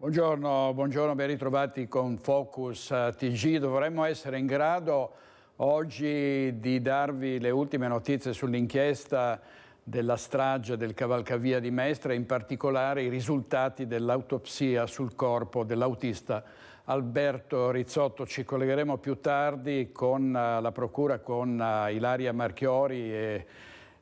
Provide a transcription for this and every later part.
Buongiorno, buongiorno, ben ritrovati con Focus TG. Dovremmo essere in grado oggi di darvi le ultime notizie sull'inchiesta della strage del cavalcavia di Mestre, in particolare i risultati dell'autopsia sul corpo dell'autista Alberto Rizzotto. Ci collegheremo più tardi con la Procura, con Ilaria Marchiori, e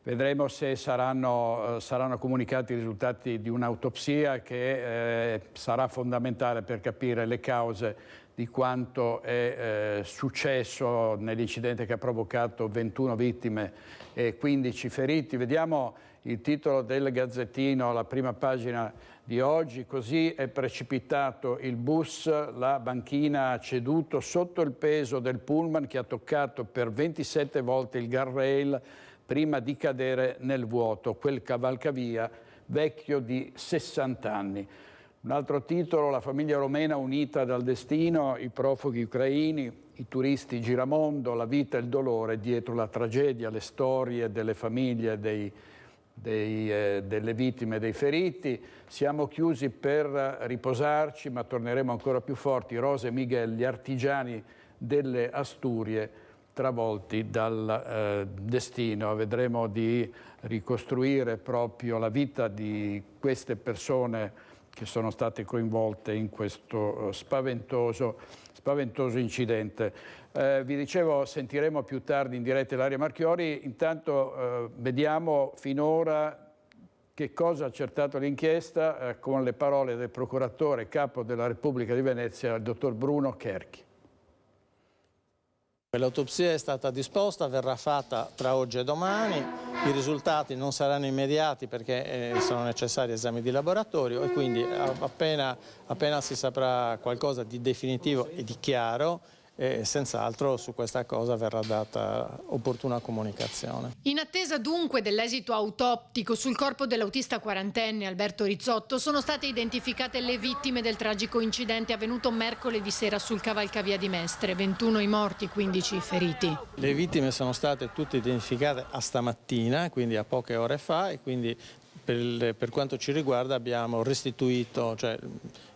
vedremo se saranno comunicati i risultati di un'autopsia che sarà fondamentale per capire le cause di quanto è successo nell'incidente che ha provocato 21 vittime e 15 feriti. Vediamo il titolo del Gazzettino, la prima pagina di oggi: così è precipitato il bus, la banchina ha ceduto sotto il peso del pullman che ha toccato per 27 volte il guardrail prima di cadere nel vuoto, quel cavalcavia vecchio di 60 anni. Un altro titolo: la famiglia romena unita dal destino, i profughi ucraini, i turisti giramondo, la vita e il dolore dietro la tragedia, le storie delle famiglie delle vittime e dei feriti. Siamo chiusi per riposarci, ma torneremo ancora più forti. Rosa e Miguel, gli artigiani delle Asturie travolti dal destino. Vedremo di ricostruire proprio la vita di queste persone che sono state coinvolte in questo spaventoso incidente. Vi dicevo, sentiremo più tardi in diretta Ilaria Marchiori. Intanto vediamo finora che cosa ha accertato l'inchiesta con le parole del procuratore capo della Repubblica di Venezia, il dottor Bruno Cherchi. L'autopsia è stata disposta, verrà fatta tra oggi e domani, i risultati non saranno immediati perché sono necessari esami di laboratorio e quindi appena si saprà qualcosa di definitivo e di chiaro, senz'altro su questa cosa verrà data opportuna comunicazione. In attesa dunque dell'esito autoptico sul corpo dell'autista quarantenne Alberto Rizzotto, sono state identificate le vittime del tragico incidente avvenuto mercoledì sera sul cavalcavia di Mestre, 21 i morti, 15 i feriti. Le vittime sono state tutte identificate a stamattina, quindi a poche ore fa, e quindi per quanto ci riguarda abbiamo restituito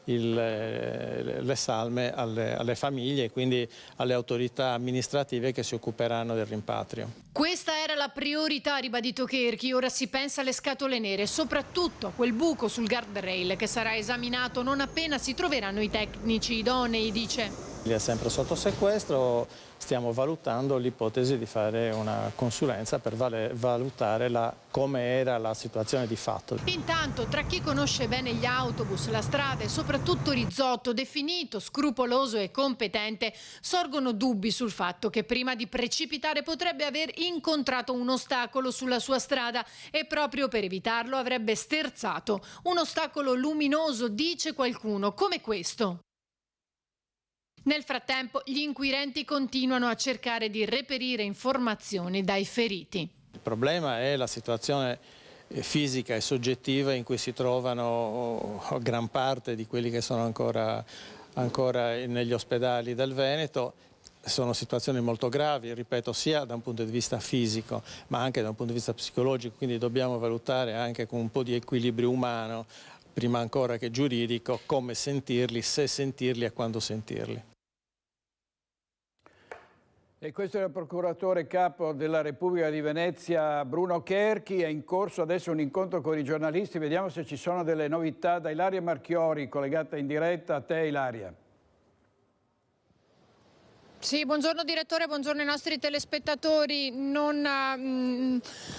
le salme alle famiglie e quindi alle autorità amministrative che si occuperanno del rimpatrio. Questa era la priorità, ha ribadito Cherchi. Ora si pensa alle scatole nere, soprattutto a quel buco sul guardrail che sarà esaminato non appena si troveranno i tecnici idonei, dice. È sempre sotto sequestro, stiamo valutando l'ipotesi di fare una consulenza per valutare come era la situazione di fatto. Intanto, tra chi conosce bene gli autobus, la strada e soprattutto Rizzotto, definito scrupoloso e competente, sorgono dubbi sul fatto che prima di precipitare potrebbe aver incontrato un ostacolo sulla sua strada e proprio per evitarlo avrebbe sterzato. Un ostacolo luminoso, dice qualcuno, come questo. Nel frattempo, gli inquirenti continuano a cercare di reperire informazioni dai feriti. Il problema è la situazione fisica e soggettiva in cui si trovano gran parte di quelli che sono ancora negli ospedali del Veneto. Sono situazioni molto gravi, ripeto, sia da un punto di vista fisico ma anche da un punto di vista psicologico, quindi dobbiamo valutare anche con un po' di equilibrio umano, prima ancora che giuridico, come sentirli, se sentirli e quando sentirli. E questo è il procuratore capo della Repubblica di Venezia, Bruno Cherchi. È in corso adesso un incontro con i giornalisti. Vediamo se ci sono delle novità da Ilaria Marchiori, collegata in diretta. A te, Ilaria. Sì, buongiorno direttore, buongiorno ai nostri telespettatori.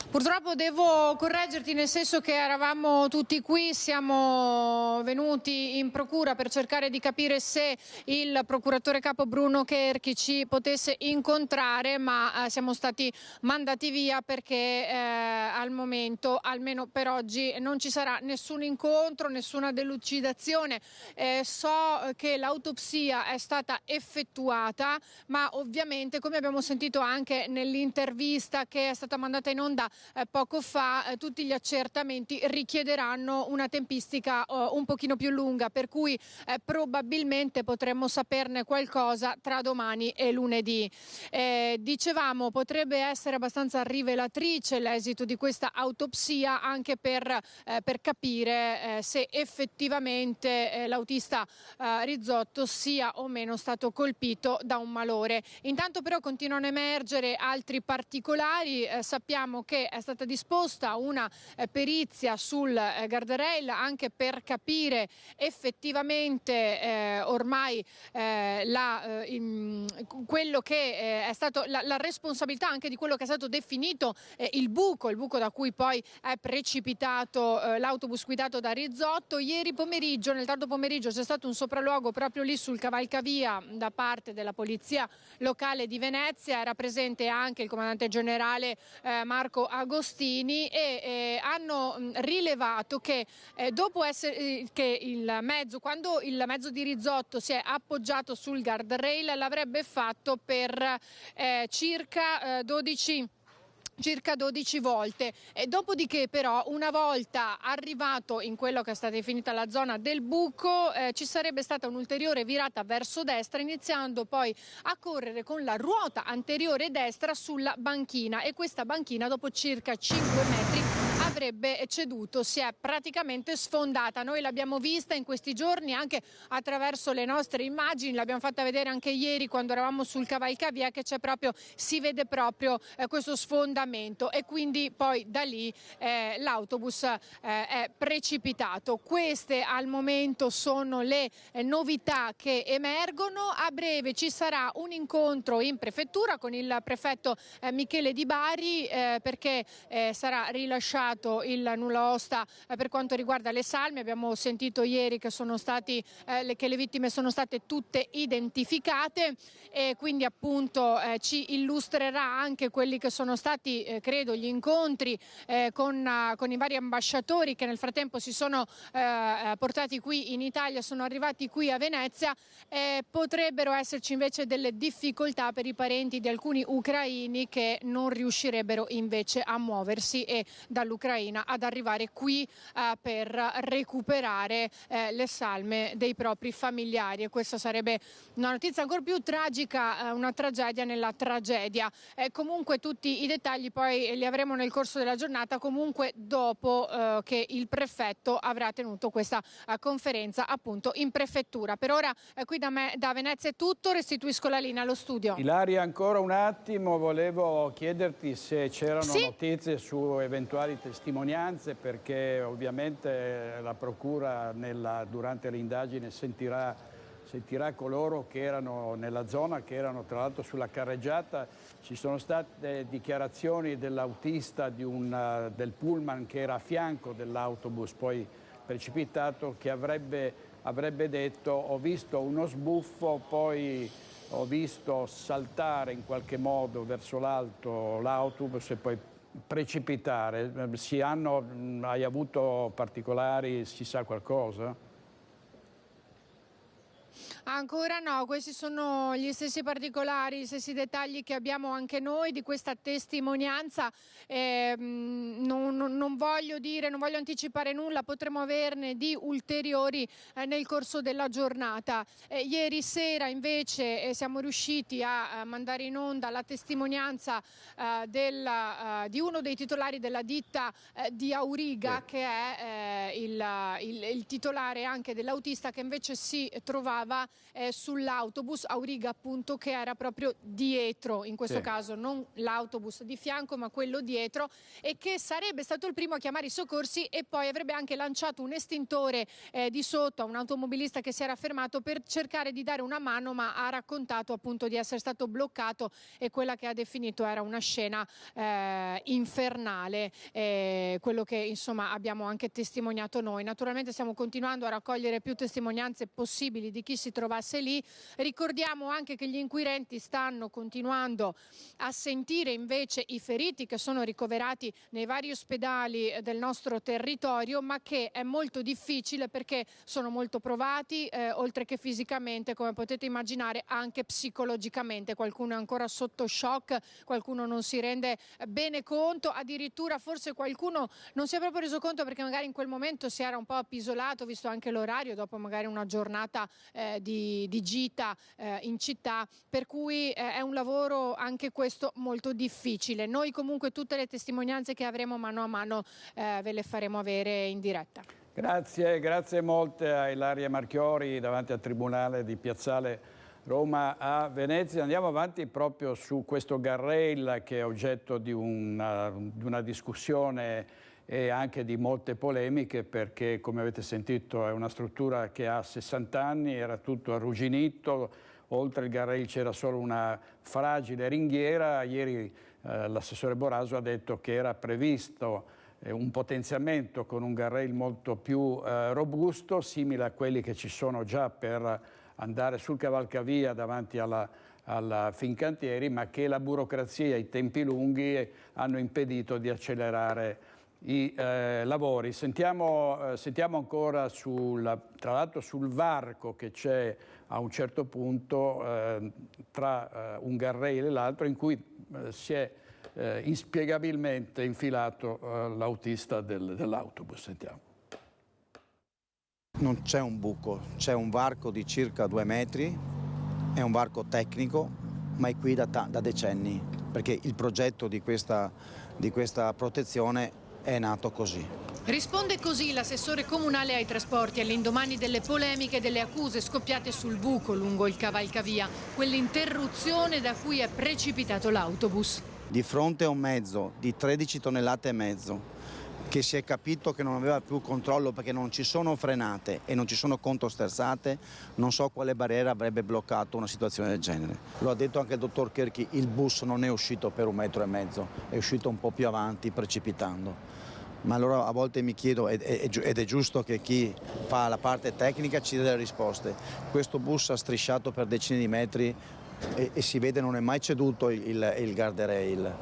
Purtroppo devo correggerti, nel senso che eravamo tutti qui, siamo venuti in procura per cercare di capire se il procuratore capo Bruno Cherchi ci potesse incontrare, ma siamo stati mandati via perché al momento, almeno per oggi, non ci sarà nessun incontro, nessuna delucidazione. So che l'autopsia è stata effettuata, ma ovviamente, come abbiamo sentito anche nell'intervista che è stata mandata in onda poco fa, tutti gli accertamenti richiederanno una tempistica un pochino più lunga, per cui probabilmente potremmo saperne qualcosa tra domani e lunedì. Dicevamo, potrebbe essere abbastanza rivelatrice l'esito di questa autopsia, anche per capire se effettivamente l'autista Rizzotto sia o meno stato colpito da un malore. Intanto però continuano a emergere altri particolari. Sappiamo che è stata disposta una perizia sul guardrail anche per capire effettivamente ormai quello che è stato la responsabilità anche di quello che è stato definito il buco da cui poi è precipitato l'autobus guidato da Rizzotto. Ieri pomeriggio, nel tardo pomeriggio, c'è stato un sopralluogo proprio lì sul cavalcavia da parte della polizia locale di Venezia. Era presente anche il comandante generale Marco Agostini e hanno rilevato che quando il mezzo di Rizzotto si è appoggiato sul guardrail l'avrebbe fatto per circa 12 volte, e dopodiché però, una volta arrivato in quello che è stata definita la zona del buco, ci sarebbe stata un'ulteriore virata verso destra, iniziando poi a correre con la ruota anteriore destra sulla banchina, e questa banchina dopo circa 5 metri avrebbe ceduto, si è praticamente sfondata. Noi l'abbiamo vista in questi giorni anche attraverso le nostre immagini, l'abbiamo fatta vedere anche ieri quando eravamo sul cavalcavia, che si vede proprio questo sfondamento, e quindi poi da lì l'autobus è precipitato. Queste al momento sono le novità che emergono. A breve ci sarà un incontro in prefettura con il prefetto Michele Di Bari, perché sarà rilasciato il nulla osta per quanto riguarda le salme. Abbiamo sentito ieri che che le vittime sono state tutte identificate, e quindi appunto ci illustrerà anche quelli che sono stati credo gli incontri con i vari ambasciatori che nel frattempo si sono portati qui in Italia, sono arrivati qui a Venezia. Potrebbero esserci invece delle difficoltà per i parenti di alcuni ucraini che non riuscirebbero invece a muoversi e dall'Ucraina ad arrivare qui per recuperare le salme dei propri familiari, e questa sarebbe una notizia ancora più tragica, una tragedia nella tragedia. Comunque tutti i dettagli poi li avremo nel corso della giornata, comunque dopo che il prefetto avrà tenuto questa conferenza appunto in prefettura. Per ora qui da Venezia è tutto, restituisco la linea allo studio. Ilaria, ancora un attimo, volevo chiederti se c'erano notizie su eventuali testimonianze, perché ovviamente la procura durante l'indagine sentirà coloro che erano nella zona, che erano tra l'altro sulla carreggiata. Ci sono state dichiarazioni dell'autista del pullman che era a fianco dell'autobus poi precipitato, che avrebbe detto: ho visto uno sbuffo, poi ho visto saltare in qualche modo verso l'alto l'autobus e poi precipitare. Hai avuto particolari, si sa qualcosa? Ancora no, questi sono gli stessi particolari, gli stessi dettagli che abbiamo anche noi di questa testimonianza. Non voglio anticipare nulla, potremo averne di ulteriori nel corso della giornata. Ieri sera invece siamo riusciti a mandare in onda la testimonianza di uno dei titolari della ditta di Auriga, che è il titolare anche dell'autista che invece si trovava sull'autobus Auriga, appunto, che era proprio dietro, in questo caso non l'autobus di fianco ma quello dietro, e che sarebbe stato il primo a chiamare i soccorsi, e poi avrebbe anche lanciato un estintore di sotto a un automobilista che si era fermato per cercare di dare una mano, ma ha raccontato appunto di essere stato bloccato, e quella che ha definito era una scena infernale, quello che insomma abbiamo anche testimoniato noi. Naturalmente stiamo continuando a raccogliere più testimonianze possibili di chi si trovasse lì. Ricordiamo anche che gli inquirenti stanno continuando a sentire invece i feriti che sono ricoverati nei vari ospedali del nostro territorio, ma che è molto difficile perché sono molto provati, oltre che fisicamente, come potete immaginare, anche psicologicamente. Qualcuno è ancora sotto shock, qualcuno non si rende bene conto, addirittura forse qualcuno non si è proprio reso conto perché magari in quel momento si era un po' appisolato, visto anche l'orario, dopo magari una giornata di gita in città, per cui è un lavoro anche questo molto difficile. Noi comunque tutte le testimonianze che avremo mano a mano ve le faremo avere in diretta. Grazie molte a Ilaria Marchiori davanti al Tribunale di Piazzale Roma a Venezia. Andiamo avanti proprio su questo guardrail che è oggetto di una discussione e anche di molte polemiche, perché come avete sentito è una struttura che ha 60 anni, era tutto arrugginito, oltre il guardrail c'era solo una fragile ringhiera. Ieri l'assessore Boraso ha detto che era previsto un potenziamento con un guardrail molto più robusto, simile a quelli che ci sono già per andare sul cavalcavia davanti alla Fincantieri, ma che la burocrazia e i tempi lunghi hanno impedito di accelerare i lavori. Sentiamo ancora tra l'altro sul varco che c'è a un certo punto tra un guardrail e l'altro, in cui si è inspiegabilmente infilato l'autista dell'autobus. Sentiamo. Non c'è un buco, c'è un varco di circa 2 metri, è un varco tecnico, ma è qui da decenni, perché il progetto di questa protezione è nato così. Risponde così l'assessore comunale ai trasporti all'indomani delle polemiche e delle accuse scoppiate sul buco lungo il cavalcavia, quell'interruzione da cui è precipitato l'autobus. Di fronte a un mezzo di 13 tonnellate e mezzo, che si è capito che non aveva più controllo perché non ci sono frenate e non ci sono controsterzate, non so quale barriera avrebbe bloccato una situazione del genere. Lo ha detto anche il dottor Kerchi, il bus non è uscito per 1,5 metri, è uscito un po' più avanti precipitando. Ma allora a volte mi chiedo, ed è giusto che chi fa la parte tecnica ci dia delle risposte, questo bus ha strisciato per decine di metri e si vede non è mai ceduto il guardrail.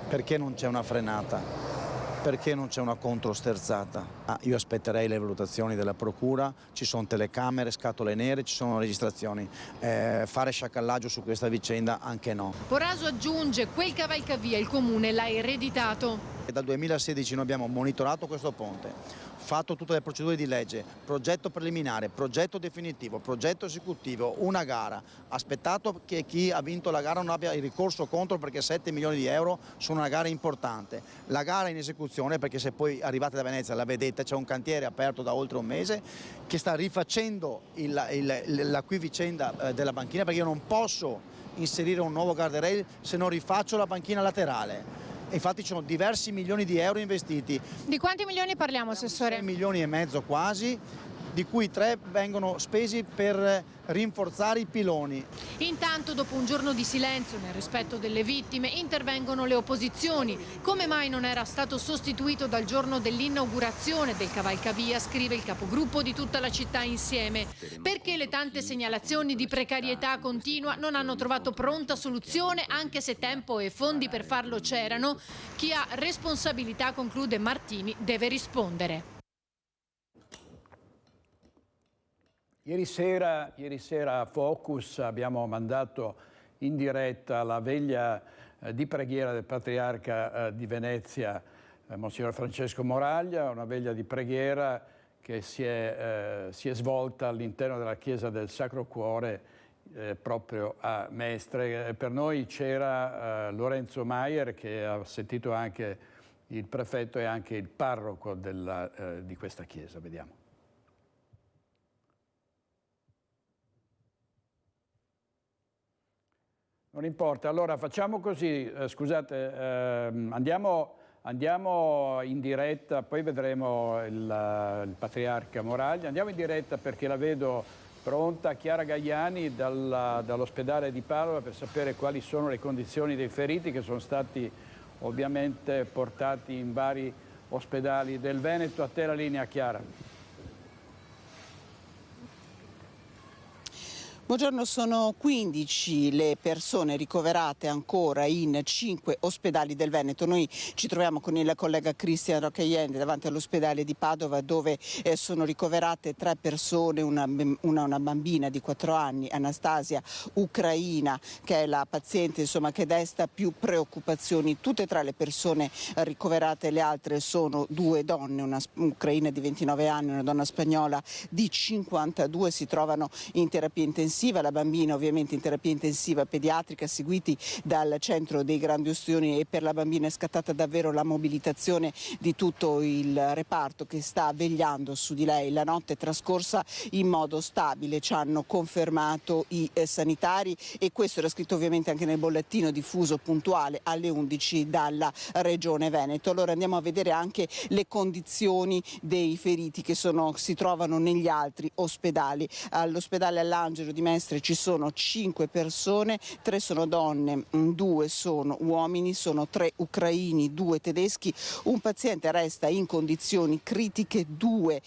Perché non c'è una frenata? Perché non c'è una controsterzata? Io aspetterei le valutazioni della procura, ci sono telecamere, scatole nere, ci sono registrazioni. Fare sciacallaggio su questa vicenda anche no. Boraso aggiunge, quel cavalcavia il comune l'ha ereditato. Dal 2016 noi abbiamo monitorato questo ponte, fatto tutte le procedure di legge, progetto preliminare, progetto definitivo, progetto esecutivo, una gara, aspettato che chi ha vinto la gara non abbia il ricorso contro perché 7 milioni di euro sono una gara importante. La gara è in esecuzione perché se poi arrivate da Venezia la vedete, c'è un cantiere aperto da oltre un mese che sta rifacendo la qui vicenda della banchina, perché io non posso inserire un nuovo guardrail se non rifaccio la banchina laterale. Infatti ci sono diversi milioni di euro investiti. Di quanti milioni parliamo, assessore? 6,5 milioni quasi, di cui 3 vengono spesi per rinforzare i piloni. Intanto, dopo un giorno di silenzio nel rispetto delle vittime, intervengono le opposizioni. Come mai non era stato sostituito dal giorno dell'inaugurazione del cavalcavia, scrive il capogruppo di Tutta la città insieme. Perché le tante segnalazioni di precarietà continua non hanno trovato pronta soluzione, anche se tempo e fondi per farlo c'erano. Chi ha responsabilità, conclude Martini, deve rispondere. Ieri sera a Focus abbiamo mandato in diretta la veglia di preghiera del Patriarca di Venezia, Monsignor Francesco Moraglia, una veglia di preghiera che si è svolta all'interno della chiesa del Sacro Cuore proprio a Mestre. Per noi c'era Lorenzo Maier, che ha sentito anche il prefetto e anche il parroco di questa chiesa. Vediamo. Non importa, allora facciamo così, scusate, andiamo in diretta, poi vedremo il Patriarca Moraglia, andiamo in diretta perché la vedo pronta, Chiara Gaiani dall'ospedale di Padova, per sapere quali sono le condizioni dei feriti che sono stati ovviamente portati in vari ospedali del Veneto. A te la linea, Chiara. Buongiorno, sono 15 le persone ricoverate ancora in 5 ospedali del Veneto. Noi ci troviamo con il collega Cristian Rocchaiende davanti all'ospedale di Padova, dove sono ricoverate 3 persone, una bambina di 4 anni, Anastasia, ucraina, che è la paziente che desta più preoccupazioni. Tutte e 3 le persone ricoverate, le altre sono 2 donne, una ucraina di 29 anni, una donna spagnola di 52, si trovano in terapia intensiva. La bambina ovviamente in terapia intensiva pediatrica, seguiti dal centro dei grandi ustioni, e per la bambina è scattata davvero la mobilitazione di tutto il reparto che sta vegliando su di lei. La notte è trascorsa in modo stabile, ci hanno confermato i sanitari, e questo era scritto ovviamente anche nel bollettino diffuso puntuale alle 11 dalla Regione Veneto. Allora andiamo a vedere anche le condizioni dei feriti che si trovano negli altri ospedali. All'ospedale All'Angelo di Mestre ci sono 5 persone, 3 sono donne, 2 sono uomini, sono 3 ucraini, 2 tedeschi. Un paziente resta in condizioni critiche, 2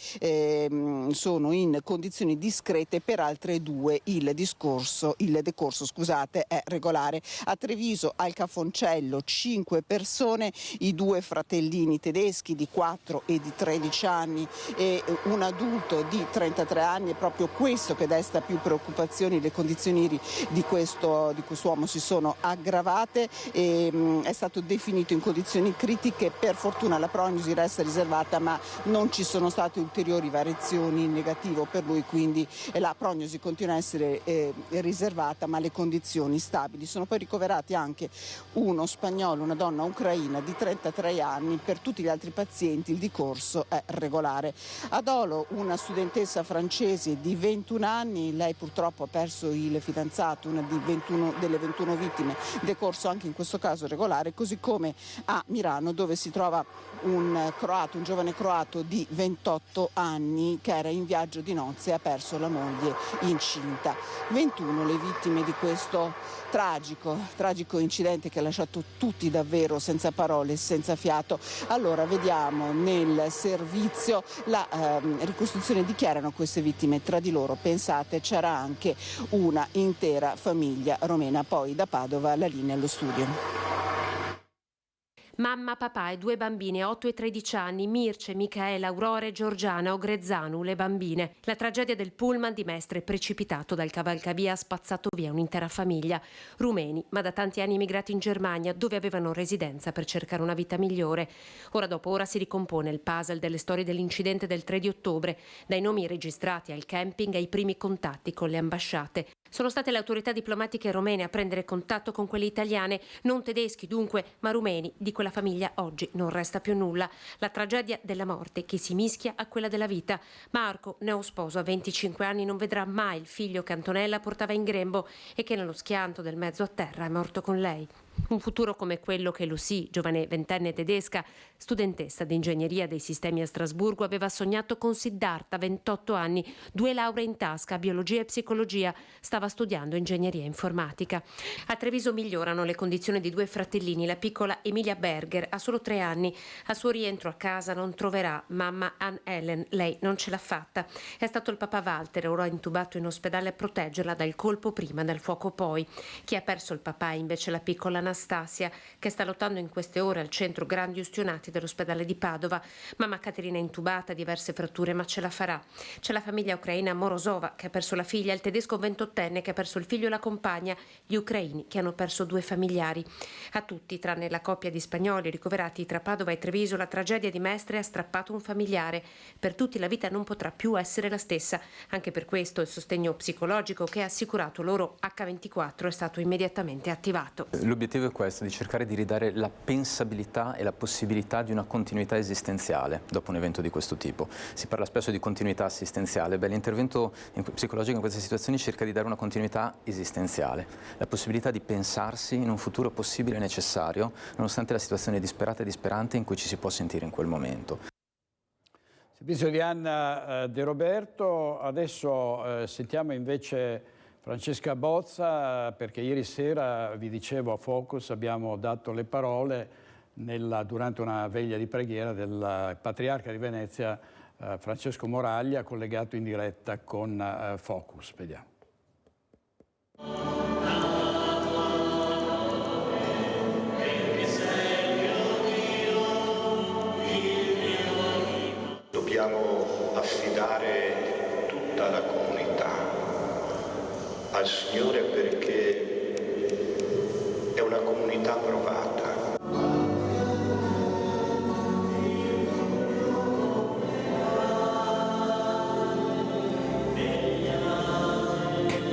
sono in condizioni discrete, per altre 2 il decorso è regolare. A Treviso, al Cafoncello, 5 persone, i 2 fratellini tedeschi di 4 e di 13 anni e un adulto di 33 anni. È proprio questo che desta più preoccupazioni. Le condizioni di quest'uomo si sono aggravate e è stato definito in condizioni critiche. Per fortuna la prognosi resta riservata, ma non ci sono state ulteriori variazioni in negativo per lui, quindi la prognosi continua a essere riservata, ma le condizioni stabili. Sono poi ricoverati anche uno spagnolo, una donna ucraina di 33 anni. Per tutti gli altri pazienti il decorso è regolare. Ad Olo una studentessa francese di 21 anni, lei purtroppo ha perso il fidanzato, una delle 21 vittime, decorso anche in questo caso regolare, così come a Milano, dove si trova un giovane croato di 28 anni che era in viaggio di nozze e ha perso la moglie incinta. 21 le vittime di questo tragico incidente che ha lasciato tutti davvero senza parole, senza fiato. Allora vediamo nel servizio la ricostruzione di chi erano queste vittime. Tra di loro, pensate, c'era anche una intera famiglia romena. Poi da Padova la linea allo studio. Mamma, papà e 2 bambine, 8 e 13 anni, Mirce, Michaela, Aurora e Giorgiana, Ogrezzanu, le bambine. La tragedia del pullman di Mestre, precipitato dal cavalcavia, ha spazzato via un'intera famiglia. Rumeni, ma da tanti anni immigrati in Germania, dove avevano residenza per cercare una vita migliore. Ora dopo ora si ricompone il puzzle delle storie dell'incidente del 3 di ottobre, dai nomi registrati al camping ai primi contatti con le ambasciate. Sono state le autorità diplomatiche romene a prendere contatto con quelle italiane, non tedeschi dunque, ma rumeni. Di quella famiglia oggi non resta più nulla. La tragedia della morte che si mischia a quella della vita. Marco, neosposo a 25 anni, non vedrà mai il figlio che Antonella portava in grembo e che nello schianto del mezzo a terra è morto con lei. Un futuro come quello che Lucie, giovane ventenne tedesca, studentessa di ingegneria dei sistemi a Strasburgo, aveva sognato con Siddhartha, 28 anni, 2 lauree in tasca, biologia e psicologia, stava studiando ingegneria informatica. A Treviso migliorano le condizioni di 2 fratellini. La piccola Emilia Berger ha solo 3 anni. Al suo rientro a casa non troverà mamma Anne Ellen, lei non ce l'ha fatta. È stato il papà Walter, ora intubato in ospedale, a proteggerla dal colpo prima, dal fuoco poi. Chi ha perso il papà è invece la piccola Anastasia, che sta lottando in queste ore al centro Grandi Ustionati dell'ospedale di Padova. Mamma Caterina è intubata, diverse fratture, ma ce la farà. C'è la famiglia ucraina Morozova, che ha perso la figlia, il tedesco 28enne che ha perso il figlio e la compagna, gli ucraini che hanno perso 2 familiari. A tutti, tranne la coppia di spagnoli ricoverati tra Padova e Treviso, la tragedia di Mestre ha strappato un familiare. Per tutti la vita non potrà più essere la stessa. Anche per questo il sostegno psicologico che ha assicurato loro H24 è stato immediatamente attivato. L'obiettivo è questo, di cercare di ridare la pensabilità e la possibilità di una continuità esistenziale dopo un evento di questo tipo. Si parla spesso di continuità assistenziale. L'intervento psicologico in queste situazioni cerca di dare una continuità esistenziale, la possibilità di pensarsi in un futuro possibile e necessario, nonostante la situazione disperata e disperante in cui ci si può sentire in quel momento. Servizio di Anna De Roberto. Adesso sentiamo invece Francesca Bozza, perché ieri sera, vi dicevo, a Focus abbiamo dato le parole durante una veglia di preghiera del Patriarca di Venezia, Francesco Moraglia, collegato in diretta con Focus. Vediamo. perché è una comunità provata.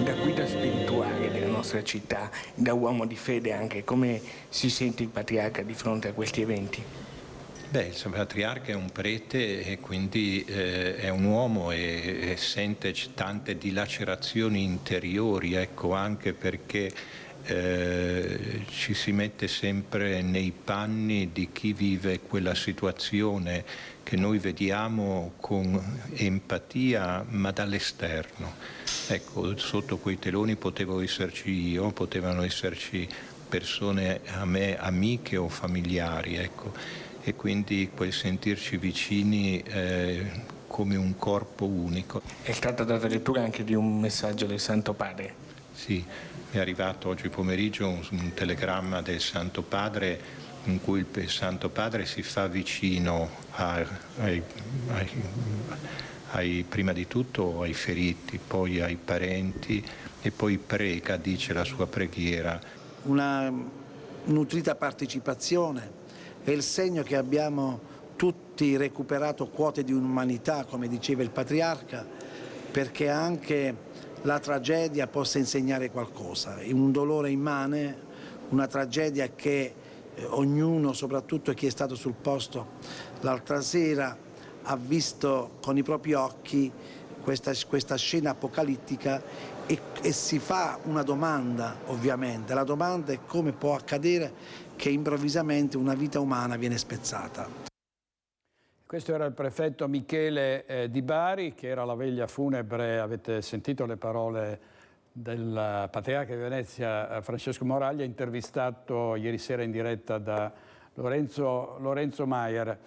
Da guida spirituale della nostra città, da uomo di fede anche, come si sente il patriarca di fronte a questi eventi? Beh, il patriarca è un prete e quindi è un uomo e sente tante dilacerazioni interiori, ecco, anche perché ci si mette sempre nei panni di chi vive quella situazione che noi vediamo con empatia ma dall'esterno. Ecco, sotto quei teloni potevo esserci io, potevano esserci persone a me amiche o familiari, ecco, e quindi quel sentirci vicini come un corpo unico. È stata data lettura anche di un messaggio del Santo Padre? Sì, è arrivato oggi pomeriggio un telegramma del Santo Padre in cui il Santo Padre si fa vicino prima di tutto ai feriti, poi ai parenti e poi prega, dice la sua preghiera. Una nutrita partecipazione è il segno che abbiamo tutti recuperato quote di umanità, come diceva il patriarca, perché anche la tragedia possa insegnare qualcosa. È un dolore immane, una tragedia che ognuno, soprattutto chi è stato sul posto l'altra sera, ha visto con i propri occhi questa scena apocalittica e si fa una domanda, ovviamente. La domanda è come può accadere che improvvisamente una vita umana viene spezzata. Questo era il prefetto Michele Di Bari, che era alla veglia funebre. Avete sentito le parole del patriarca di Venezia Francesco Moraglia, intervistato ieri sera in diretta da Lorenzo Maier.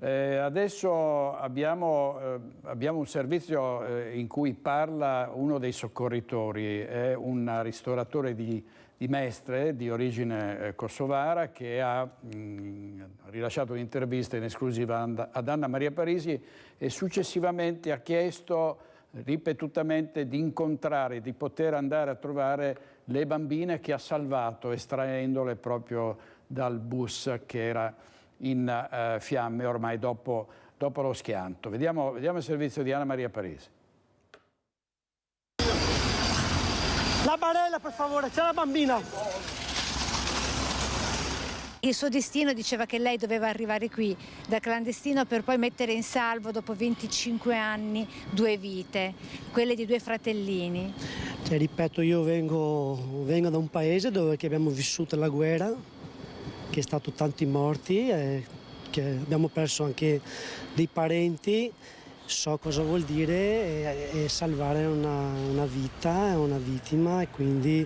Adesso abbiamo un servizio in cui parla uno dei soccorritori, è un ristoratore di Mestre di origine kosovara che ha rilasciato un'intervista in esclusiva ad Anna Maria Parisi e successivamente ha chiesto ripetutamente di incontrare, di poter andare a trovare le bambine che ha salvato estraendole proprio dal bus che era in fiamme ormai dopo lo schianto. Vediamo il servizio di Anna Maria Parisi. La barella, per favore, c'è la bambina. Il suo destino diceva che lei doveva arrivare qui da clandestino per poi mettere in salvo dopo 25 anni 2 vite, quelle di 2 fratellini. Cioè, ripeto, io vengo da un paese dove abbiamo vissuto la guerra, che è stato tanti morti, che abbiamo perso anche dei parenti. So cosa vuol dire salvare una vita, una vittima, e quindi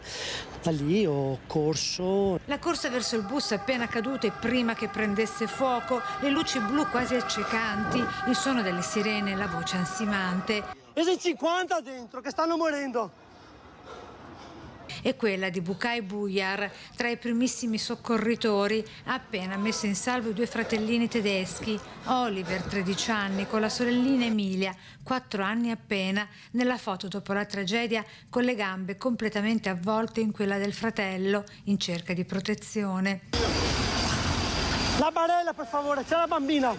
da lì ho corso. La corsa verso il bus appena caduto e prima che prendesse fuoco, le luci blu quasi accecanti, il suono delle sirene, la voce ansimante. E sono 50 dentro che stanno morendo. E quella di Bukay Bujar, tra i primissimi soccorritori, ha appena messo in salvo i 2 fratellini tedeschi, Oliver, 13 anni, con la sorellina Emilia, 4 anni appena, nella foto dopo la tragedia, con le gambe completamente avvolte in quella del fratello, in cerca di protezione. La barella, per favore, c'è la bambina.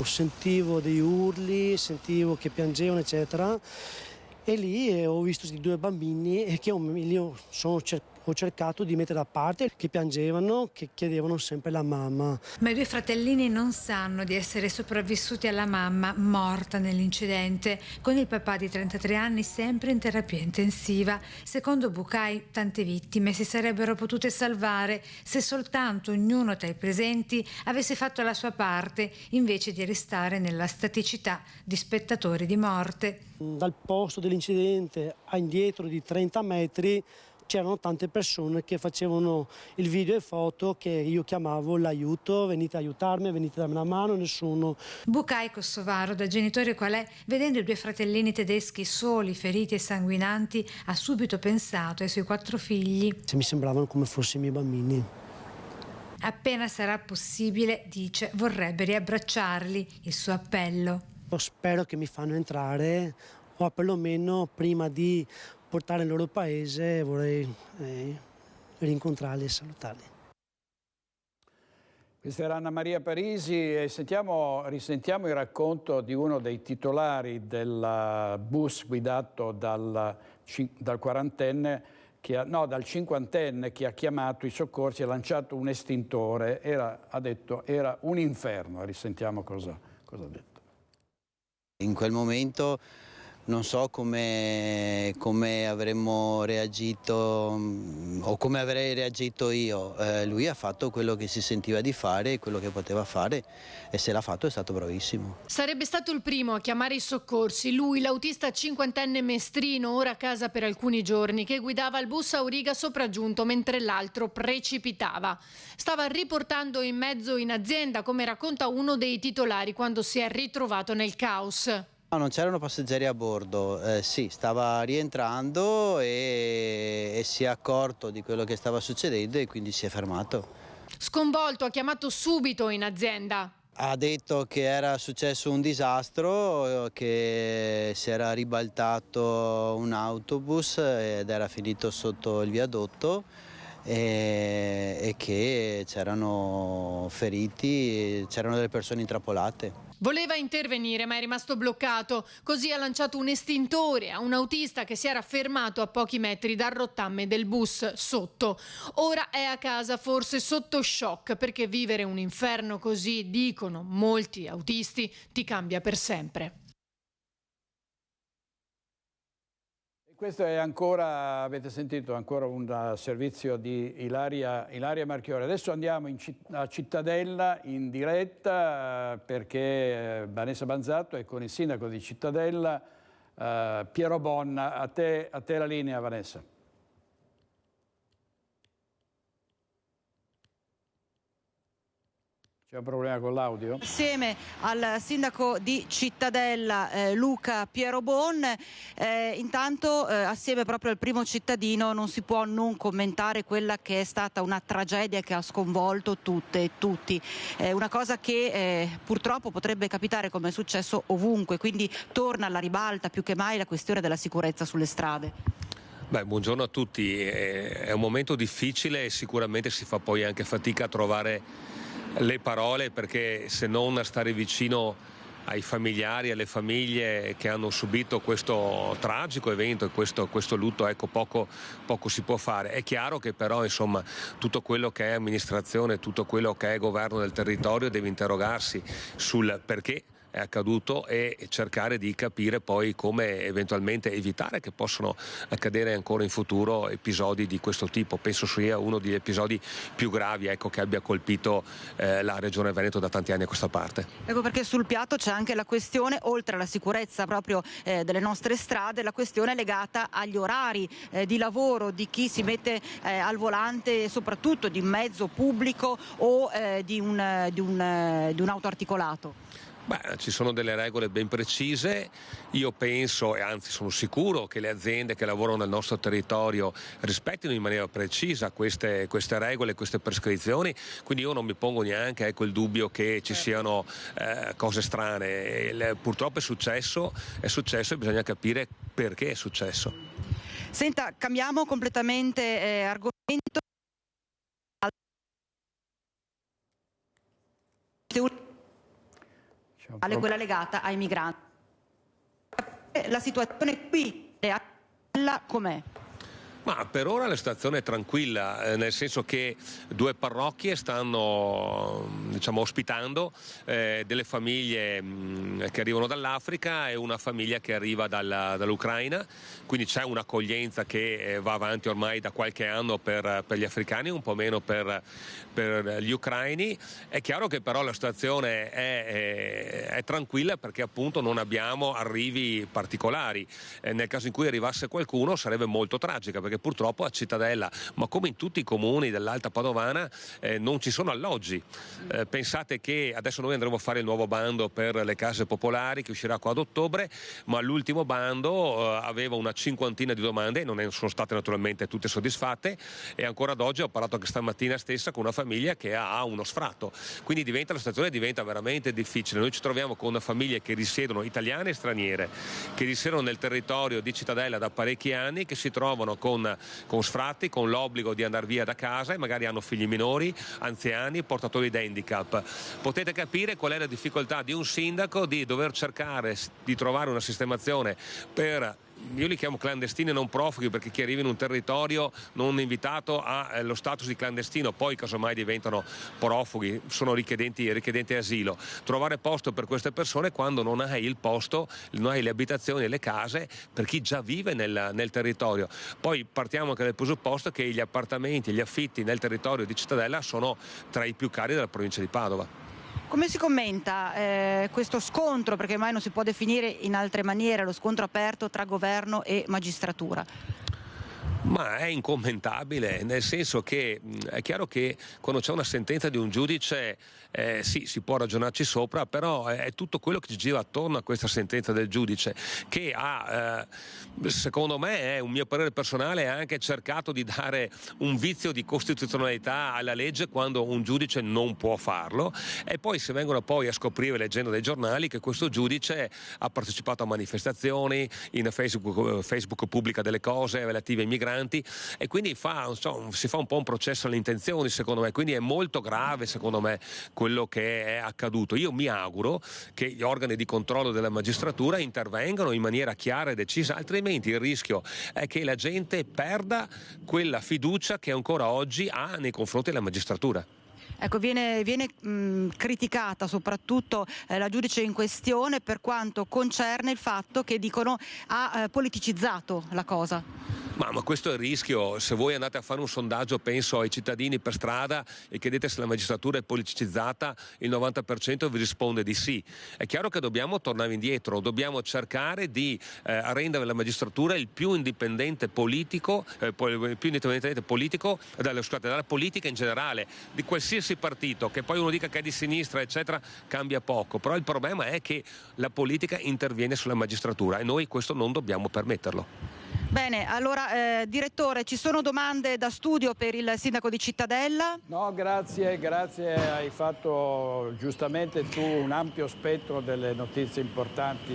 Sentivo dei urli, sentivo che piangevano, eccetera. E lì ho visto questi 2 bambini e che io ho cercato di mettere da parte, che piangevano, che chiedevano sempre la mamma. Ma i 2 fratellini non sanno di essere sopravvissuti alla mamma, morta nell'incidente, con il papà di 33 anni sempre in terapia intensiva. Secondo Bukay, tante vittime si sarebbero potute salvare se soltanto ognuno tra i presenti avesse fatto la sua parte, invece di restare nella staticità di spettatori di morte. Dal posto dell'incidente a indietro di 30 metri c'erano tante persone che facevano il video e foto che io chiamavo l'aiuto, venite a aiutarmi, venite a darmi una mano, nessuno. Bukay, kosovaro, da genitore qual è, vedendo i 2 fratellini tedeschi soli, feriti e sanguinanti, ha subito pensato ai suoi 4 figli. Mi sembravano come fossero i miei bambini. Appena sarà possibile, dice, vorrebbe riabbracciarli, il suo appello. Spero che mi fanno entrare, o perlomeno prima di portare nel loro paese, vorrei rincontrarli e salutarli. Questa era Anna Maria Parisi e risentiamo il racconto di uno dei titolari del bus guidato dal cinquantenne che ha chiamato i soccorsi e ha lanciato un estintore. Ha detto era un inferno. Risentiamo cosa ha detto. In quel momento non so come avremmo reagito o come avrei reagito io. Lui ha fatto quello che si sentiva di fare, quello che poteva fare, e se l'ha fatto è stato bravissimo. Sarebbe stato il primo a chiamare i soccorsi. Lui, l'autista cinquantenne mestrino, ora a casa per alcuni giorni, che guidava il bus Auriga sopraggiunto mentre l'altro precipitava. Stava riportando in mezzo in azienda, come racconta uno dei titolari quando si è ritrovato nel caos. No, non c'erano passeggeri a bordo, sì, stava rientrando e si è accorto di quello che stava succedendo e quindi si è fermato. Sconvolto, ha chiamato subito in azienda. Ha detto che era successo un disastro, che si era ribaltato un autobus ed era finito sotto il viadotto e che c'erano feriti, c'erano delle persone intrappolate. Voleva intervenire ma è rimasto bloccato, così ha lanciato un estintore a un autista che si era fermato a pochi metri dal rottame del bus sotto. Ora è a casa forse sotto shock perché vivere un inferno così, dicono molti autisti, ti cambia per sempre. Questo è ancora, avete sentito, ancora un servizio di Ilaria Marchiori. Adesso andiamo a Cittadella in diretta perché Vanessa Banzatto è con il sindaco di Cittadella, Piero Bonna. A te la linea, Vanessa. C'è un problema con l'audio? Assieme al sindaco di Cittadella Luca Pierobon, intanto assieme proprio al primo cittadino non si può non commentare quella che è stata una tragedia che ha sconvolto tutte e tutti. Una cosa che purtroppo potrebbe capitare come è successo ovunque, quindi torna alla ribalta più che mai la questione della sicurezza sulle strade. Buongiorno a tutti, è un momento difficile e sicuramente si fa poi anche fatica a trovare le parole, perché se non a stare vicino ai familiari, alle famiglie che hanno subito questo tragico evento e questo lutto, ecco, poco si può fare. È chiaro che però insomma tutto quello che è amministrazione, tutto quello che è governo del territorio deve interrogarsi sul perché è accaduto e cercare di capire poi come eventualmente evitare che possano accadere ancora in futuro episodi di questo tipo. Penso sia uno degli episodi più gravi, ecco, che abbia colpito la Regione Veneto da tanti anni a questa parte. Ecco perché sul piatto c'è anche la questione, oltre alla sicurezza proprio delle nostre strade, la questione legata agli orari di lavoro di chi si mette al volante, soprattutto di un mezzo pubblico o di un auto articolato. Ci sono delle regole ben precise. Io penso, e anzi sono sicuro, che le aziende che lavorano nel nostro territorio rispettino in maniera precisa queste regole, queste prescrizioni, quindi io non mi pongo neanche il dubbio che ci siano cose strane. Purtroppo è successo e bisogna capire perché è successo. Senta, cambiamo completamente argomento. Quella legata ai migranti. La situazione qui com'è? Ma per ora la situazione è tranquilla, nel senso che 2 parrocchie stanno ospitando delle famiglie che arrivano dall'Africa e una famiglia che arriva dall'Ucraina, quindi c'è un'accoglienza che va avanti ormai da qualche anno per gli africani, un po' meno per gli ucraini. È chiaro che però la situazione è tranquilla perché appunto non abbiamo arrivi particolari. Nel caso in cui arrivasse qualcuno sarebbe molto tragica, perché che purtroppo a Cittadella, ma come in tutti i comuni dell'Alta Padovana, non ci sono alloggi. Pensate che adesso noi andremo a fare il nuovo bando per le case popolari che uscirà qua ad ottobre, ma l'ultimo bando aveva una cinquantina di domande e non sono state naturalmente tutte soddisfatte, e ancora ad oggi ho parlato anche stamattina stessa con una famiglia che ha uno sfratto, quindi la situazione diventa veramente difficile. Noi ci troviamo con famiglie che risiedono, italiane e straniere, che risiedono nel territorio di Cittadella da parecchi anni, che si trovano con sfratti, con l'obbligo di andare via da casa e magari hanno figli minori, anziani, portatori di handicap. Potete capire qual è la difficoltà di un sindaco di dover cercare di trovare una sistemazione per, io li chiamo clandestini e non profughi, perché chi arriva in un territorio non invitato ha lo status di clandestino, poi casomai diventano profughi, sono richiedenti asilo. Trovare posto per queste persone quando non hai il posto, non hai le abitazioni e le case per chi già vive nel territorio. Poi partiamo anche dal presupposto che gli appartamenti, gli affitti nel territorio di Cittadella sono tra i più cari della provincia di Padova. Come si commenta questo scontro, perché mai non si può definire in altre maniere, lo scontro aperto tra governo e magistratura? Ma è incommentabile, nel senso che è chiaro che quando c'è una sentenza di un giudice sì, si può ragionarci sopra, però è tutto quello che ci gira attorno a questa sentenza del giudice, che ha, secondo me, è un mio parere personale, ha anche cercato di dare un vizio di costituzionalità alla legge quando un giudice non può farlo, e poi si vengono poi a scoprire, leggendo dai giornali, che questo giudice ha partecipato a manifestazioni, in Facebook pubblica delle cose relative ai migranti, e quindi si fa un po' un processo alle intenzioni, secondo me, quindi è molto grave, secondo me, quello che è accaduto. Io mi auguro che gli organi di controllo della magistratura intervengano in maniera chiara e decisa, altrimenti il rischio è che la gente perda quella fiducia che ancora oggi ha nei confronti della magistratura. Ecco, viene criticata soprattutto la giudice in questione per quanto concerne il fatto che dicono ha politicizzato la cosa. Ma questo è il rischio. Se voi andate a fare un sondaggio, penso, ai cittadini per strada e chiedete se la magistratura è politicizzata, il 90% vi risponde di sì. È chiaro che dobbiamo tornare indietro, dobbiamo cercare di rendere la magistratura il più indipendente politico, dalla politica in generale, di qualsiasi partito, che poi uno dica che è di sinistra, eccetera, cambia poco. Però il problema è che la politica interviene sulla magistratura e noi questo non dobbiamo permetterlo. Bene, allora direttore, ci sono domande da studio per il sindaco di Cittadella? No, grazie, hai fatto giustamente tu un ampio spettro delle notizie importanti,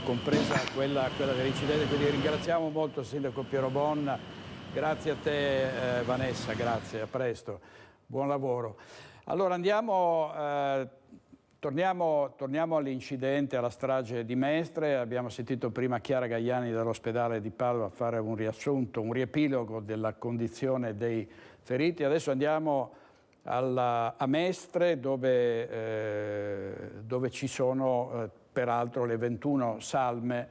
compresa quella dell'incidente, quindi ringraziamo molto il sindaco Piero Bon, grazie a te Vanessa, grazie, a presto, buon lavoro. Allora torniamo all'incidente, alla strage di Mestre. Abbiamo sentito prima Chiara Gaiani dall'ospedale di Padova fare un riassunto, un riepilogo della condizione dei feriti. Adesso andiamo a Mestre dove ci sono peraltro le 21 salme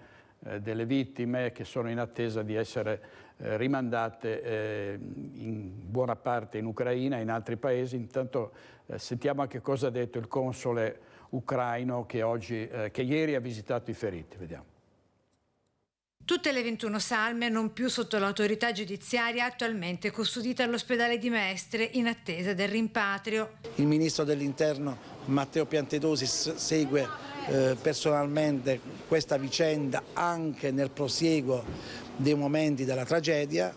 delle vittime che sono in attesa di essere rimandate in buona parte in Ucraina e in altri paesi. Intanto sentiamo anche cosa ha detto il console ucraino che ieri ha visitato i feriti. Vediamo. Tutte le 21 salme non più sotto l'autorità giudiziaria, attualmente custodite all'ospedale di Mestre in attesa del rimpatrio. Il ministro dell'Interno Matteo Piantedosi segue personalmente questa vicenda anche nel prosieguo dei momenti della tragedia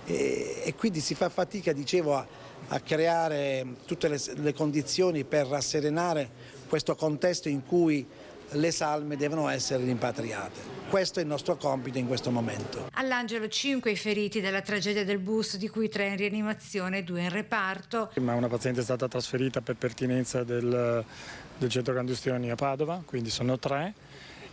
e quindi si fa fatica, dicevo, a creare tutte le condizioni per rasserenare questo contesto in cui le salme devono essere rimpatriate. Questo è il nostro compito in questo momento. All'Angelo 5 i feriti della tragedia del bus, di cui 3 in rianimazione e 2 in reparto. Ma una paziente è stata trasferita per pertinenza del centro clandestini a Padova, quindi sono 3.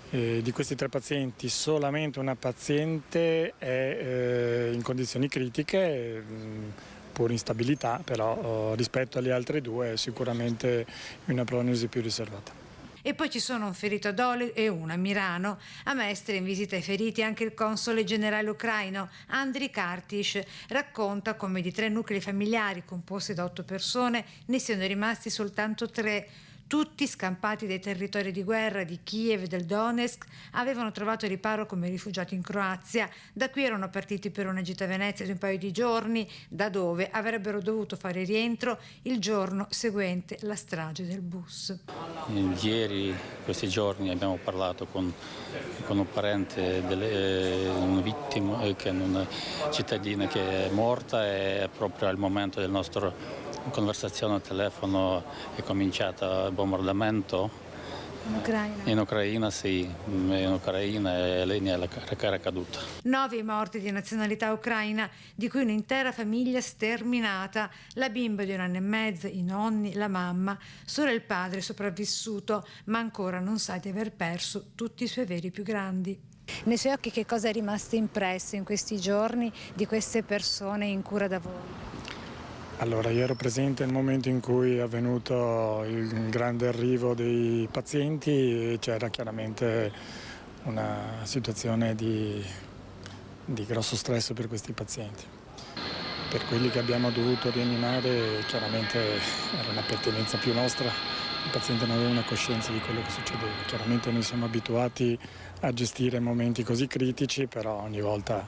Di questi 3 pazienti solamente una paziente è in condizioni critiche, pur instabilità, però rispetto alle altre 2 è sicuramente una prognosi più riservata. E poi ci sono un ferito ad Oleg e uno a Milano. A Mestre in visita ai feriti anche il console generale ucraino Andriy Kartish racconta come di 3 nuclei familiari composti da 8 persone ne siano rimasti soltanto 3, tutti scampati dai territori di guerra di Kiev e del Donetsk, avevano trovato riparo come rifugiati in Croazia. Da qui erano partiti per una gita a Venezia di un paio di giorni, da dove avrebbero dovuto fare rientro il giorno seguente la strage del bus. Ieri, questi giorni, abbiamo parlato con un parente di una vittima, una cittadina che è morta, e proprio al momento della nostra conversazione al telefono è cominciato il bombardamento. In Ucraina? In Ucraina, sì, in Ucraina, e lei era caduta. 9 i morti di nazionalità ucraina, di cui un'intera famiglia sterminata, la bimba di 1 anno e mezzo, i nonni, la mamma, solo il padre è sopravvissuto, ma ancora non sa di aver perso tutti i suoi veri più grandi. Nei suoi occhi che cosa è rimasto impresso in questi giorni di queste persone in cura da voi? Allora, io ero presente nel momento in cui è avvenuto il grande arrivo dei pazienti e c'era chiaramente una situazione di grosso stress per questi pazienti. Per quelli che abbiamo dovuto rianimare chiaramente era una pertinenza più nostra, il paziente non aveva una coscienza di quello che succedeva. Chiaramente noi siamo abituati a gestire momenti così critici, però ogni volta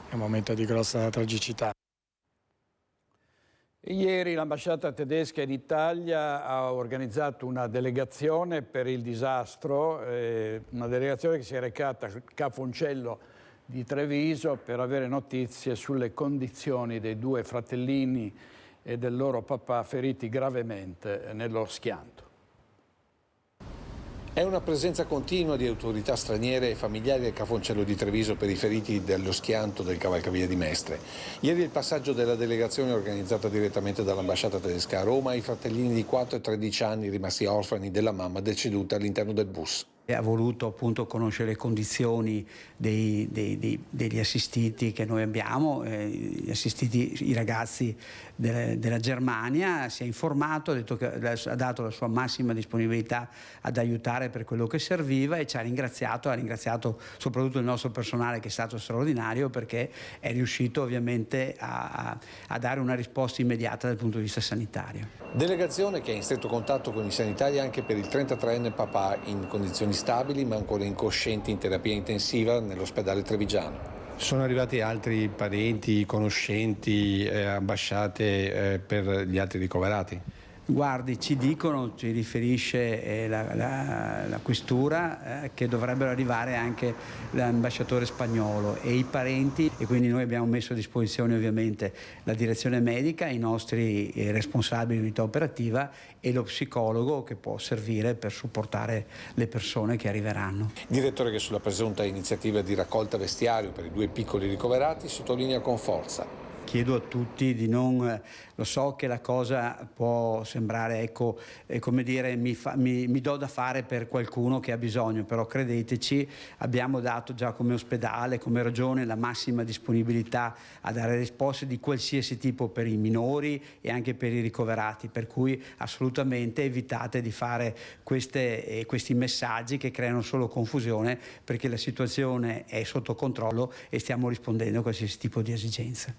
è un momento di grossa tragicità. Ieri l'ambasciata tedesca in Italia ha organizzato una delegazione per il disastro, una delegazione che si è recata al Cafoncello di Treviso per avere notizie sulle condizioni dei 2 fratellini e del loro papà feriti gravemente nello schianto. È una presenza continua di autorità straniere e familiari al Cafoncello di Treviso per i feriti dello schianto del cavalcavia di Mestre. Ieri il passaggio della delegazione organizzata direttamente dall'ambasciata tedesca a Roma ai fratellini di 4 e 13 anni rimasti orfani della mamma deceduta all'interno del bus. Ha voluto appunto conoscere le condizioni degli assistiti che noi abbiamo, gli assistiti, i ragazzi della Germania. Si è informato, ha detto che ha dato la sua massima disponibilità ad aiutare per quello che serviva e ci ha ringraziato soprattutto il nostro personale, che è stato straordinario, perché è riuscito ovviamente a dare una risposta immediata dal punto di vista sanitario. Delegazione che è in stretto contatto con i sanitari anche per il 33enne papà in condizioni stabili ma ancora incoscienti in terapia intensiva nell'ospedale trevigiano. Sono arrivati altri parenti, conoscenti, ambasciate per gli altri ricoverati? Guardi, ci riferisce la questura che dovrebbero arrivare anche l'ambasciatore spagnolo e i parenti, e quindi noi abbiamo messo a disposizione ovviamente la direzione medica, i nostri responsabili di unità operativa e lo psicologo che può servire per supportare le persone che arriveranno. Direttore che sulla presunta iniziativa di raccolta vestiario per i 2 piccoli ricoverati sottolinea con forza. Chiedo a tutti di non, lo so che la cosa può sembrare, ecco, come dire, mi do da fare per qualcuno che ha bisogno, però credeteci, abbiamo dato già come ospedale, come regione, la massima disponibilità a dare risposte di qualsiasi tipo per i minori e anche per i ricoverati, per cui assolutamente evitate di fare questi messaggi che creano solo confusione, perché la situazione è sotto controllo e stiamo rispondendo a qualsiasi tipo di esigenza.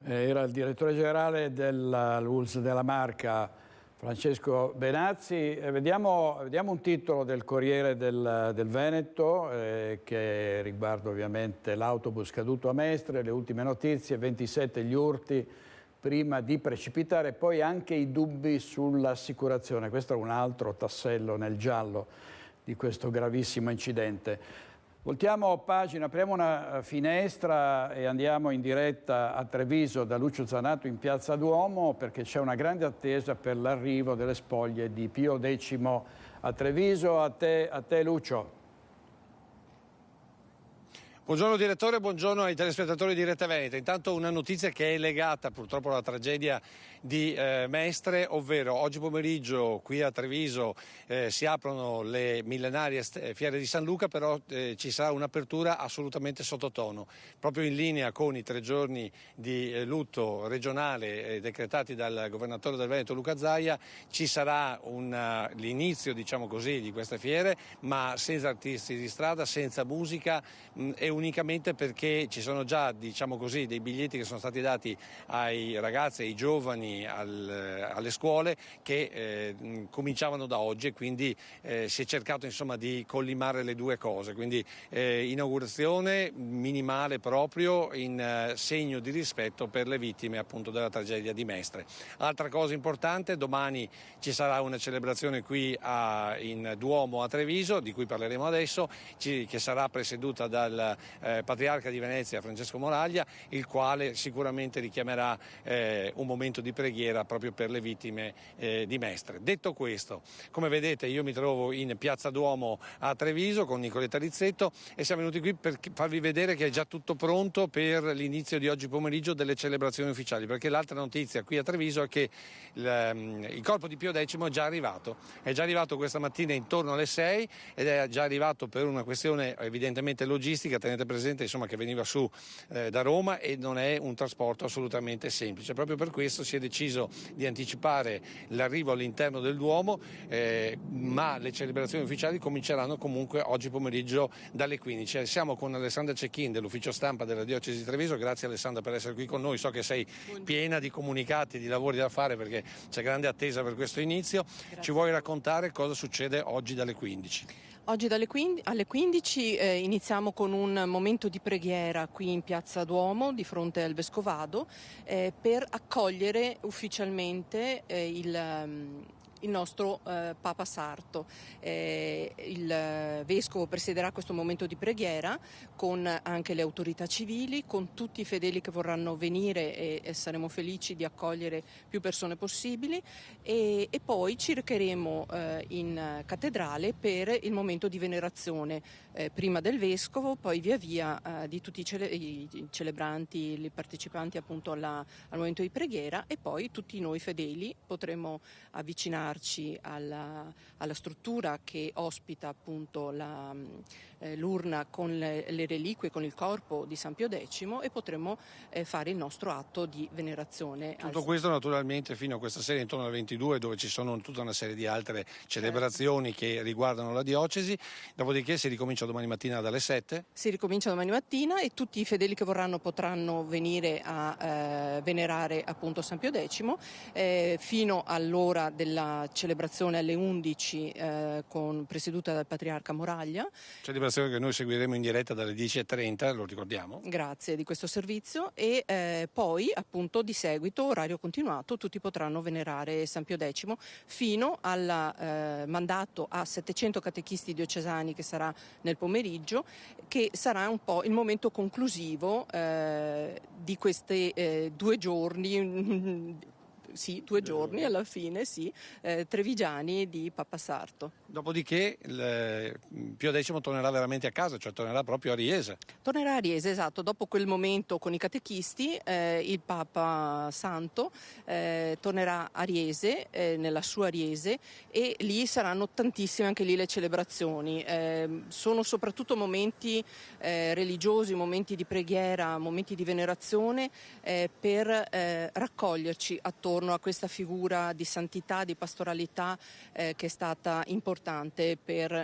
Era il direttore generale dell'ULSS della Marca, Francesco Benazzi. Vediamo un titolo del Corriere del Veneto che riguarda ovviamente l'autobus caduto a Mestre, le ultime notizie, 27 gli urti prima di precipitare, poi anche i dubbi sull'assicurazione. Questo è un altro tassello nel giallo di questo gravissimo incidente. Voltiamo pagina, apriamo una finestra e andiamo in diretta a Treviso da Lucio Zanato in Piazza Duomo, perché c'è una grande attesa per l'arrivo delle spoglie di Pio X a Treviso. A te Lucio. Buongiorno direttore, buongiorno ai telespettatori di Rete Veneta. Intanto una notizia che è legata purtroppo alla tragedia di Mestre, ovvero oggi pomeriggio qui a Treviso si aprono le millenarie fiere di San Luca, però ci sarà un'apertura assolutamente sottotono, proprio in linea con i 3 giorni di lutto regionale decretati dal governatore del Veneto Luca Zaia. Ci sarà l'inizio, diciamo così, di queste fiere, ma senza artisti di strada, senza musica e unicamente perché ci sono già, diciamo così, dei biglietti che sono stati dati ai ragazzi, ai giovani, alle scuole che cominciavano da oggi, e quindi si è cercato insomma di collimare le due cose, quindi inaugurazione minimale proprio in segno di rispetto per le vittime appunto della tragedia di Mestre. Altra cosa importante, domani ci sarà una celebrazione qui in Duomo a Treviso, di cui parleremo adesso, che sarà presieduta dal Patriarca di Venezia Francesco Moraglia, il quale sicuramente richiamerà un momento di preghiera proprio per le vittime di Mestre. Detto questo, come vedete io mi trovo in Piazza Duomo a Treviso con Nicoletta Rizzetto e siamo venuti qui per farvi vedere che è già tutto pronto per l'inizio di oggi pomeriggio delle celebrazioni ufficiali, perché l'altra notizia qui a Treviso è che il corpo di Pio X è già arrivato questa mattina intorno alle 6 ed è già arrivato per una questione evidentemente logistica. Tenete presente insomma che veniva su da Roma e non è un trasporto assolutamente semplice, proprio per questo si è deciso di anticipare l'arrivo all'interno del Duomo, ma le celebrazioni ufficiali cominceranno comunque oggi pomeriggio dalle 15. Siamo con Alessandra Cecchin dell'ufficio stampa della Diocesi di Treviso. Grazie Alessandra per essere qui con noi, so che sei piena di comunicati, di lavori da fare perché c'è grande attesa per questo inizio. Grazie. Ci vuoi raccontare cosa succede oggi dalle 15? Oggi alle 15 iniziamo con un momento di preghiera qui in Piazza Duomo di fronte al Vescovado per accogliere ufficialmente il nostro Papa Sarto. Il Vescovo presiederà questo momento di preghiera con anche le autorità civili, con tutti i fedeli che vorranno venire e saremo felici di accogliere più persone possibili e poi ci recheremo in cattedrale per il momento di venerazione prima del Vescovo, poi via via di tutti i celebranti, i partecipanti appunto al momento di preghiera e poi tutti noi fedeli potremo avvicinarci alla struttura che ospita appunto l'urna con le reliquie, con il corpo di San Pio X e potremo fare il nostro atto di venerazione. Tutto questo naturalmente fino a questa sera intorno alle 22 dove ci sono tutta una serie di altre celebrazioni che riguardano la diocesi, dopodiché si ricomincia domani mattina dalle 7? Si ricomincia domani mattina e tutti i fedeli che vorranno potranno venire a venerare appunto San Pio X fino all'ora della celebrazione alle 11 presieduta dal Patriarca Moraglia. Celebrazione che noi seguiremo in diretta dalle 10:30, lo ricordiamo. Grazie di questo servizio e poi appunto di seguito, orario continuato, tutti potranno venerare San Pio X fino al mandato a 700 catechisti diocesani che sarà nel pomeriggio, che sarà un po' il momento conclusivo di questi 2 giorni. Sì, 2 giorni alla fine, sì, trevigiani di Papa Sarto. Dopodiché Pio X tornerà veramente a casa, cioè tornerà proprio a Riese. Tornerà a Riese, esatto. Dopo quel momento con i catechisti, il Papa Santo tornerà a Riese, nella sua Riese, e lì saranno tantissime anche lì le celebrazioni. Sono soprattutto momenti religiosi, momenti di preghiera, momenti di venerazione per raccoglierci attorno a questa figura di santità, di pastoralità che è stata importante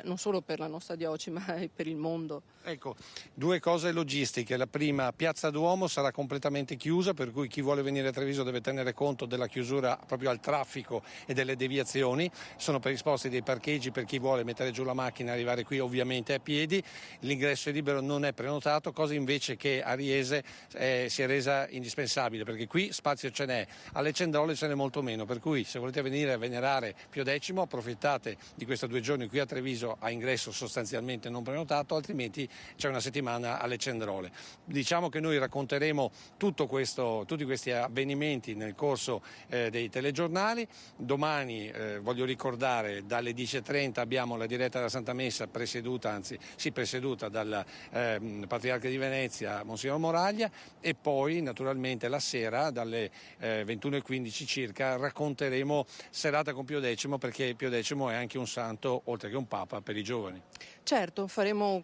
non solo per la nostra diocesi ma per il mondo. Ecco, 2 cose logistiche. La prima, Piazza Duomo sarà completamente chiusa, per cui chi vuole venire a Treviso deve tenere conto della chiusura proprio al traffico e delle deviazioni. Sono predisposti dei parcheggi per chi vuole mettere giù la macchina e arrivare qui ovviamente a piedi. L'ingresso è libero, non è prenotato, cosa invece che a Riese si è resa indispensabile, perché qui spazio ce n'è, alle Cendrole ce n'è molto meno, per cui se volete venire a venerare Pio X approfittate di questi 2 giorni qui a Treviso a ingresso sostanzialmente non prenotato, altrimenti c'è una settimana alle Cendrole. Diciamo che noi racconteremo tutti questi avvenimenti nel corso dei telegiornali. Domani, voglio ricordare, dalle 10:30 abbiamo la diretta della Santa Messa presieduta dal Patriarca di Venezia, Monsignor Moraglia, e poi naturalmente la sera dalle 21:15 10 circa racconteremo serata con Pio X, perché Pio X è anche un santo, oltre che un papa, per i giovani. Certo, faremo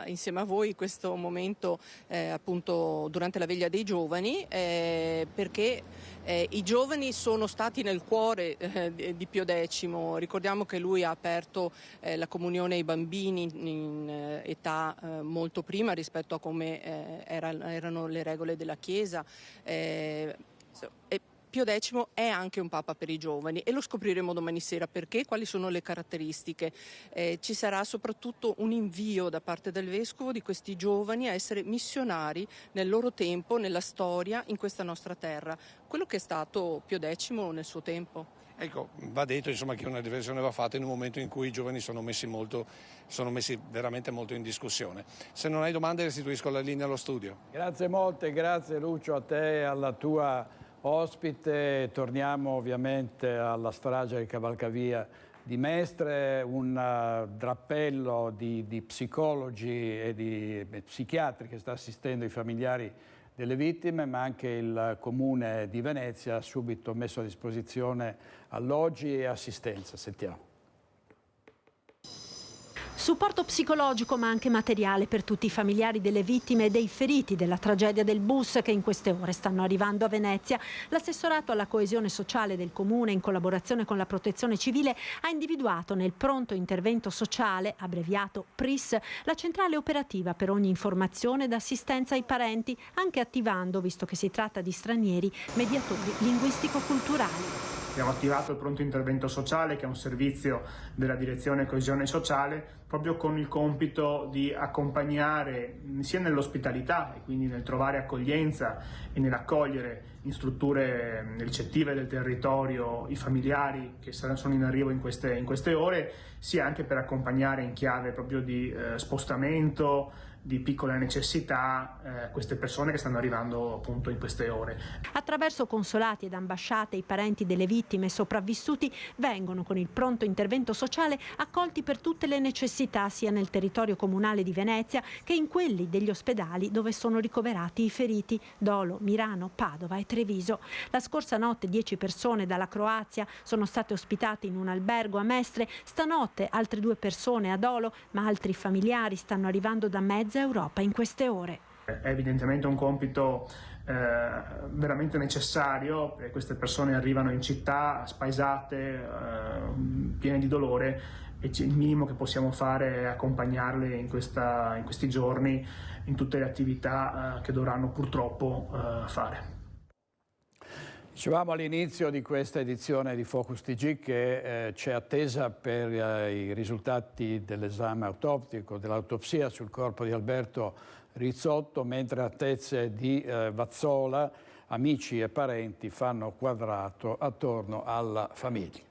insieme a voi questo momento appunto durante la veglia dei giovani, perché i giovani sono stati nel cuore di Pio X. Ricordiamo che lui ha aperto la comunione ai bambini in età molto prima rispetto a come erano le regole della Chiesa. Pio X è anche un papa per i giovani e lo scopriremo domani sera perché, quali sono le caratteristiche. Ci sarà soprattutto un invio da parte del vescovo di questi giovani a essere missionari nel loro tempo, nella storia, in questa nostra terra, quello che è stato Pio X nel suo tempo. Ecco, va detto insomma che una riflessione va fatta in un momento in cui i giovani sono messi veramente molto in discussione. Se non hai domande restituisco la linea allo studio. Grazie molte, grazie Lucio a te e alla tua ospite. Torniamo ovviamente alla strage del cavalcavia di Mestre, un drappello di psicologi e di psichiatri che sta assistendo i familiari delle vittime, ma anche il Comune di Venezia ha subito messo a disposizione alloggi e assistenza. Sentiamo. Supporto psicologico ma anche materiale per tutti i familiari delle vittime e dei feriti della tragedia del bus che in queste ore stanno arrivando a Venezia. L'assessorato alla coesione sociale del Comune, in collaborazione con la Protezione Civile, ha individuato nel pronto intervento sociale, abbreviato PRIS, la centrale operativa per ogni informazione ed assistenza ai parenti, anche attivando, visto che si tratta di stranieri, mediatori linguistico-culturali. Abbiamo attivato il pronto intervento sociale, che è un servizio della Direzione Coesione Sociale, proprio con il compito di accompagnare sia nell'ospitalità e quindi nel trovare accoglienza e nell'accogliere in strutture ricettive del territorio i familiari che sono in arrivo in queste ore, sia anche per accompagnare in chiave proprio di spostamento, di piccola necessità, queste persone che stanno arrivando appunto in queste ore. Attraverso consolati ed ambasciate i parenti delle vittime e sopravvissuti vengono con il pronto intervento sociale accolti per tutte le necessità sia nel territorio comunale di Venezia che in quelli degli ospedali dove sono ricoverati i feriti: Dolo, Mirano, Padova e Treviso. La scorsa notte 10 persone dalla Croazia sono state ospitate in un albergo a Mestre, stanotte altre 2 persone a Dolo, ma altri familiari stanno arrivando da mezza Europa in queste ore. È evidentemente un compito veramente necessario, perché queste persone arrivano in città spaesate, piene di dolore, e il minimo che possiamo fare è accompagnarle in questi giorni in tutte le attività che dovranno purtroppo fare. Dicevamo all'inizio di questa edizione di Focus TG che c'è attesa per i risultati dell'esame autoptico, dell'autopsia sul corpo di Alberto Rizzotto, mentre a Tezze di Vazzola amici e parenti fanno quadrato attorno alla famiglia.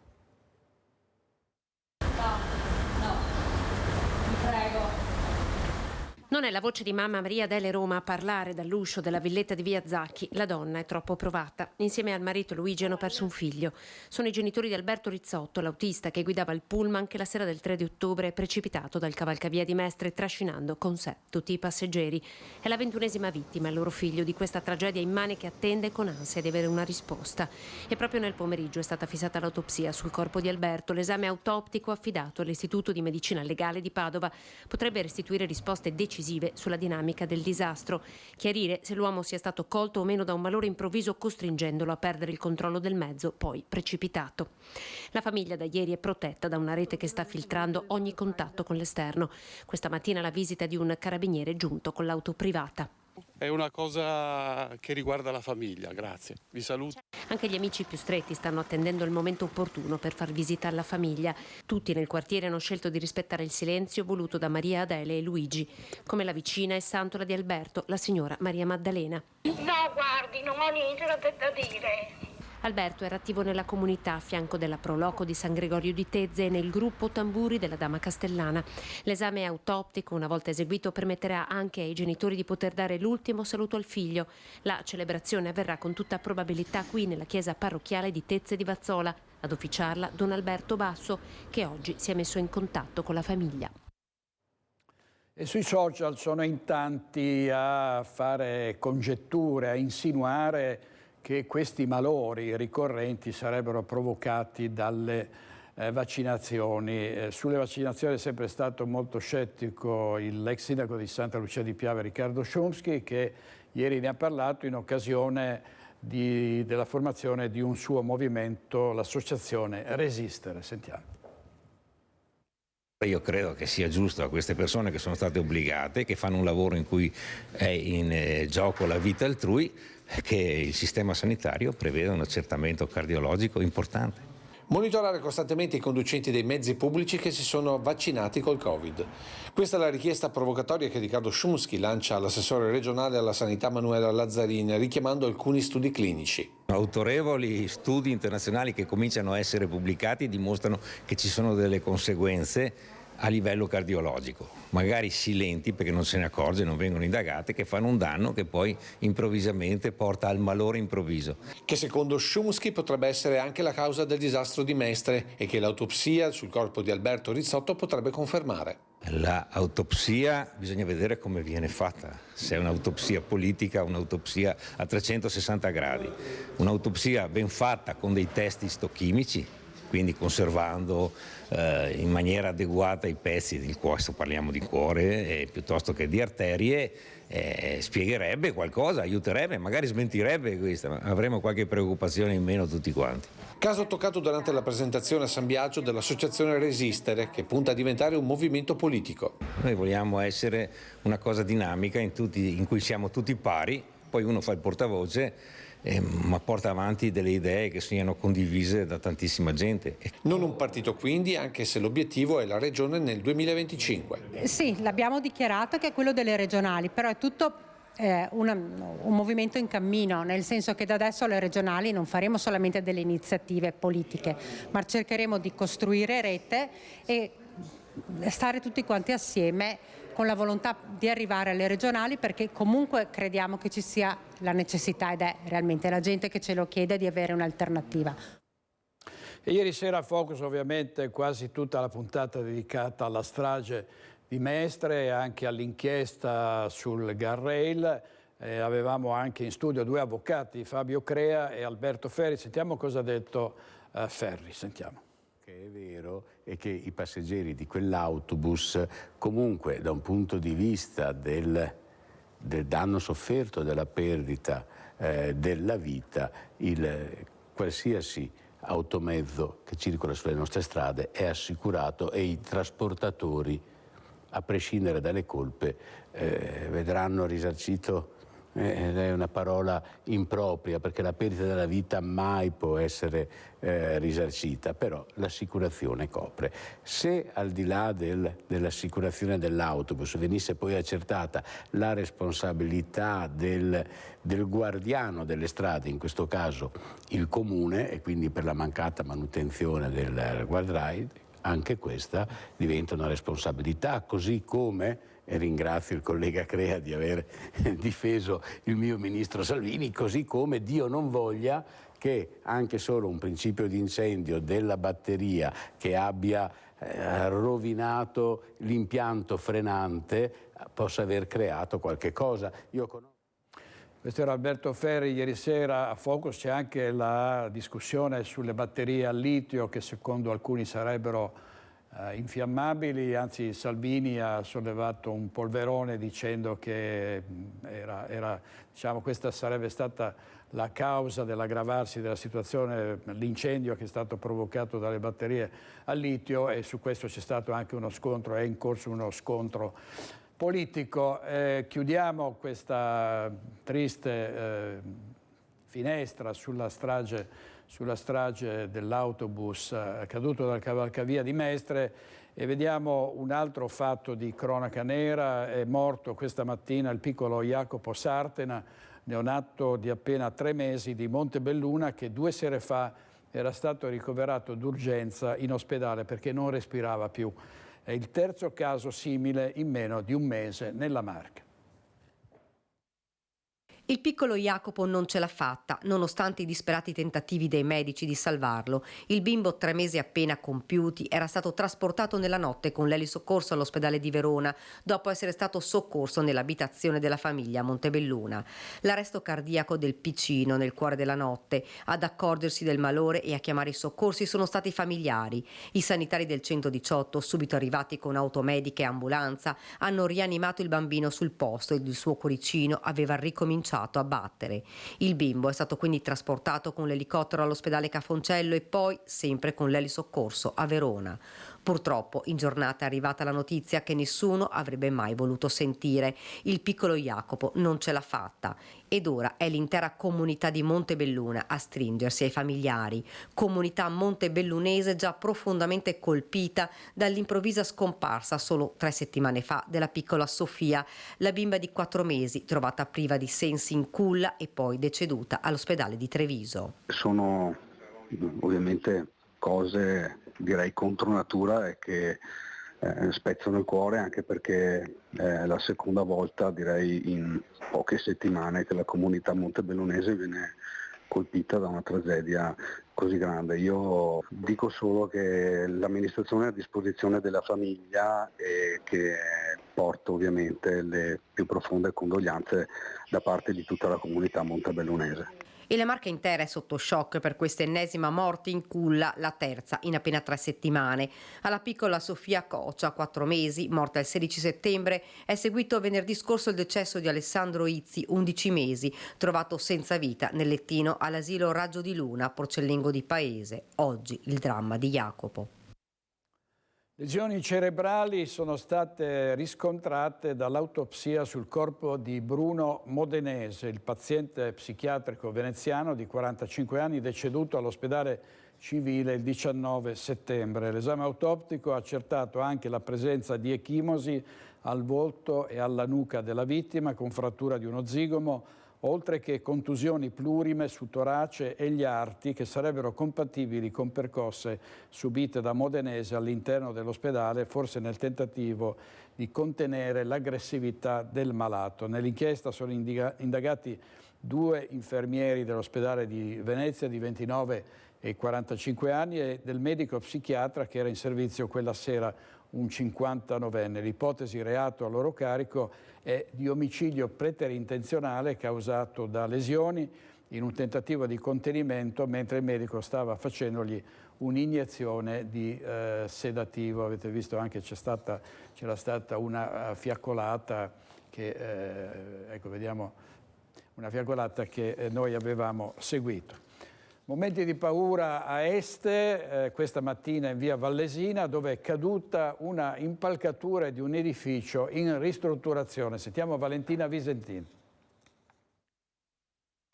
Non è la voce di mamma Maria Adele Roma a parlare dall'uscio della villetta di Via Zacchi. La donna è troppo provata. Insieme al marito Luigi hanno perso un figlio. Sono i genitori di Alberto Rizzotto, l'autista che guidava il pullman che la sera del 3 di ottobre è precipitato dal cavalcavia di Mestre trascinando con sé tutti i passeggeri. È la 21ª vittima, il loro figlio, di questa tragedia immane che attende con ansia di avere una risposta. E proprio nel pomeriggio è stata fissata l'autopsia sul corpo di Alberto. L'esame autoptico affidato all'Istituto di Medicina Legale di Padova potrebbe restituire risposte decisive sulla dinamica del disastro, chiarire se l'uomo sia stato colto o meno da un malore improvviso costringendolo a perdere il controllo del mezzo, poi precipitato. La famiglia da ieri è protetta da una rete che sta filtrando ogni contatto con l'esterno. Questa mattina la visita di un carabiniere giunto con l'auto privata. È una cosa che riguarda la famiglia, grazie. Vi saluto. Anche gli amici più stretti stanno attendendo il momento opportuno per far visita alla famiglia. Tutti nel quartiere hanno scelto di rispettare il silenzio voluto da Maria Adele e Luigi, come la vicina e santola di Alberto, la signora Maria Maddalena. No, guardi, non ho niente da dire. Alberto era attivo nella comunità a fianco della Proloco di San Gregorio di Tezze e nel gruppo Tamburi della Dama Castellana. L'esame autoptico, una volta eseguito, permetterà anche ai genitori di poter dare l'ultimo saluto al figlio. La celebrazione avverrà con tutta probabilità qui nella chiesa parrocchiale di Tezze di Vazzola. Ad officiarla Don Alberto Basso, che oggi si è messo in contatto con la famiglia. E sui social sono in tanti a fare congetture, a insinuare che questi malori ricorrenti sarebbero provocati dalle vaccinazioni. Sulle vaccinazioni è sempre stato molto scettico l'ex sindaco di Santa Lucia di Piave, Riccardo Chomsky, che ieri ne ha parlato in occasione della formazione di un suo movimento, l'associazione Resistere. Sentiamo. Io credo che sia giusto a queste persone che sono state obbligate, che fanno un lavoro in cui è in gioco la vita altrui, che il sistema sanitario preveda un accertamento cardiologico importante. Monitorare costantemente i conducenti dei mezzi pubblici che si sono vaccinati col Covid. Questa è la richiesta provocatoria che Riccardo Chomsky lancia all'assessore regionale alla sanità Manuela Lazzarin, richiamando alcuni studi clinici. Autorevoli studi internazionali che cominciano a essere pubblicati dimostrano che ci sono delle conseguenze a livello cardiologico, magari silenti perché non se ne accorge, non vengono indagate, che fanno un danno che poi improvvisamente porta al malore improvviso. Che secondo Chomsky potrebbe essere anche la causa del disastro di Mestre e che l'autopsia sul corpo di Alberto Rizzotto potrebbe confermare. L'autopsia bisogna vedere come viene fatta, se è un'autopsia politica o un'autopsia a 360 gradi. Un'autopsia ben fatta con dei test istochimici, quindi conservando in maniera adeguata i pezzi del cuore, parliamo di cuore piuttosto che di arterie, spiegherebbe qualcosa, aiuterebbe, magari smentirebbe questa, ma avremo qualche preoccupazione in meno tutti quanti. Caso toccato durante la presentazione a San Biagio dell'associazione Resistere, che punta a diventare un movimento politico. Noi vogliamo essere una cosa dinamica in cui siamo tutti pari, poi uno fa il portavoce, ma porta avanti delle idee che siano condivise da tantissima gente. Non un partito quindi, anche se l'obiettivo è la regione nel 2025. Sì, l'abbiamo dichiarato che è quello delle regionali, però è tutto un movimento in cammino, nel senso che da adesso alle regionali non faremo solamente delle iniziative politiche, ma cercheremo di costruire rete e stare tutti quanti assieme con la volontà di arrivare alle regionali, perché comunque crediamo che ci sia la necessità, ed è realmente la gente che ce lo chiede, di avere un'alternativa. E ieri sera a Focus ovviamente quasi tutta la puntata dedicata alla strage di Mestre e anche all'inchiesta sul Garrail. Avevamo anche in studio due avvocati, Fabio Crea e Alberto Ferri. Sentiamo cosa ha detto Ferri, sentiamo. Che è vero è che i passeggeri di quell'autobus comunque da un punto di vista del danno sofferto, della perdita della vita, qualsiasi automezzo che circola sulle nostre strade è assicurato e i trasportatori, a prescindere dalle colpe, vedranno risarcito. È una parola impropria perché la perdita della vita mai può essere risarcita, però l'assicurazione copre. Se al di là dell'assicurazione dell'autobus venisse poi accertata la responsabilità del guardiano delle strade, in questo caso il comune, e quindi per la mancata manutenzione del guardrail, anche questa diventa una responsabilità, così come, e ringrazio il collega Crea di aver difeso il mio ministro Salvini, così come Dio non voglia che anche solo un principio di incendio della batteria che abbia rovinato l'impianto frenante possa aver creato qualche cosa. Questo era Alberto Ferri. Ieri sera a Focus c'è anche la discussione sulle batterie al litio che secondo alcuni sarebbero infiammabili, anzi Salvini ha sollevato un polverone dicendo che diciamo, questa sarebbe stata la causa dell'aggravarsi della situazione, l'incendio che è stato provocato dalle batterie al litio, e su questo c'è stato anche uno scontro, è in corso uno scontro politico. Chiudiamo questa triste finestra sulla strage dell'autobus caduto dal cavalcavia di Mestre e vediamo un altro fatto di cronaca nera. È morto questa mattina il piccolo Jacopo Sartena, neonato di appena 3 mesi di Montebelluna, che 2 sere fa era stato ricoverato d'urgenza in ospedale perché non respirava più. È il terzo caso simile in meno di un mese nella Marca. Il piccolo Jacopo non ce l'ha fatta, nonostante i disperati tentativi dei medici di salvarlo. Il bimbo, 3 mesi appena compiuti, era stato trasportato nella notte con l'elisoccorso all'ospedale di Verona, dopo essere stato soccorso nell'abitazione della famiglia a Montebelluna. L'arresto cardiaco del piccino nel cuore della notte. Ad accorgersi del malore e a chiamare i soccorsi sono stati i familiari. I sanitari del 118, subito arrivati con automediche e ambulanza, hanno rianimato il bambino sul posto ed il suo cuoricino aveva ricominciato a battere. Il bimbo è stato quindi trasportato con l'elicottero all'ospedale Cafoncello e poi sempre con l'elisoccorso a Verona. Purtroppo in giornata è arrivata la notizia che nessuno avrebbe mai voluto sentire. Il piccolo Jacopo non ce l'ha fatta ed ora è l'intera comunità di Montebelluna a stringersi ai familiari. Comunità montebellunese già profondamente colpita dall'improvvisa scomparsa solo 3 settimane fa della piccola Sofia, la bimba di 4 mesi trovata priva di sensi in culla e poi deceduta all'ospedale di Treviso. Sono ovviamente cose, direi, contro natura e che spezzano il cuore, anche perché è la seconda volta, direi, in poche settimane che la comunità montebellunese viene colpita da una tragedia così grande. Io dico solo che l'amministrazione è a disposizione della famiglia e che porto ovviamente le più profonde condoglianze da parte di tutta la comunità montebellunese. E la Marca intera è sotto shock per questa ennesima morte in culla, la terza in appena 3 settimane. Alla piccola Sofia Coccia, 4 mesi, morta il 16 settembre, è seguito venerdì scorso il decesso di Alessandro Izzi, 11 mesi, trovato senza vita nel lettino all'asilo Raggio di Luna, Porcellengo di Paese. Oggi il dramma di Jacopo. Lesioni cerebrali sono state riscontrate dall'autopsia sul corpo di Bruno Modenese, il paziente psichiatrico veneziano di 45 anni deceduto all'ospedale civile il 19 settembre. L'esame autoptico ha accertato anche la presenza di echimosi al volto e alla nuca della vittima con frattura di uno zigomo, oltre che contusioni plurime su torace e gli arti che sarebbero compatibili con percosse subite da Modenese all'interno dell'ospedale, forse nel tentativo di contenere l'aggressività del malato. Nell'inchiesta sono indagati 2 infermieri dell'ospedale di Venezia di 29 e 45 anni e del medico psichiatra che era in servizio quella sera, un 59enne. L'ipotesi reato a loro carico è di omicidio preterintenzionale causato da lesioni in un tentativo di contenimento mentre il medico stava facendogli un'iniezione di sedativo. Avete visto anche c'era stata una fiaccolata che ecco, vediamo una fiaccolata che noi avevamo seguito. Momenti di paura a Este, questa mattina in via Vallesina, dove è caduta una impalcatura di un edificio in ristrutturazione. Sentiamo Valentina Visentin.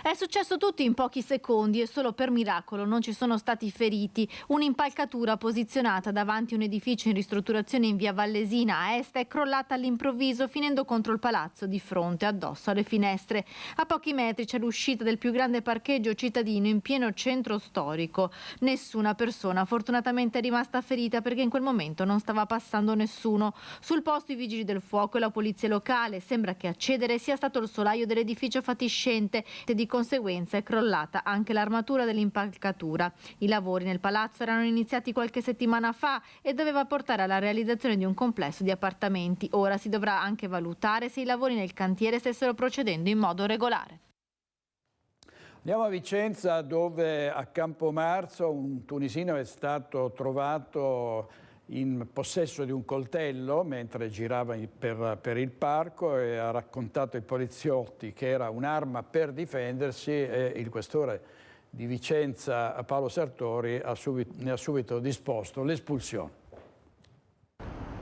È successo tutto in pochi secondi e solo per miracolo non ci sono stati feriti. Un'impalcatura posizionata davanti a un edificio in ristrutturazione in via Vallesina a Est è crollata all'improvviso finendo contro il palazzo di fronte, addosso alle finestre. A pochi metri c'è l'uscita del più grande parcheggio cittadino in pieno centro storico. Nessuna persona fortunatamente è rimasta ferita perché in quel momento non stava passando nessuno. Sul posto i vigili del fuoco e la polizia locale. Sembra che a cedere sia stato il solaio dell'edificio fatiscente e di conseguenza è crollata anche l'armatura dell'impalcatura. I lavori nel palazzo erano iniziati qualche settimana fa e doveva portare alla realizzazione di un complesso di appartamenti. Ora si dovrà anche valutare se i lavori nel cantiere stessero procedendo in modo regolare. Andiamo a Vicenza, dove a Campomarzo un tunisino è stato trovato in possesso di un coltello mentre girava per il parco e ha raccontato ai poliziotti che era un'arma per difendersi e il questore di Vicenza, Paolo Sartori, ne ha subito disposto l'espulsione.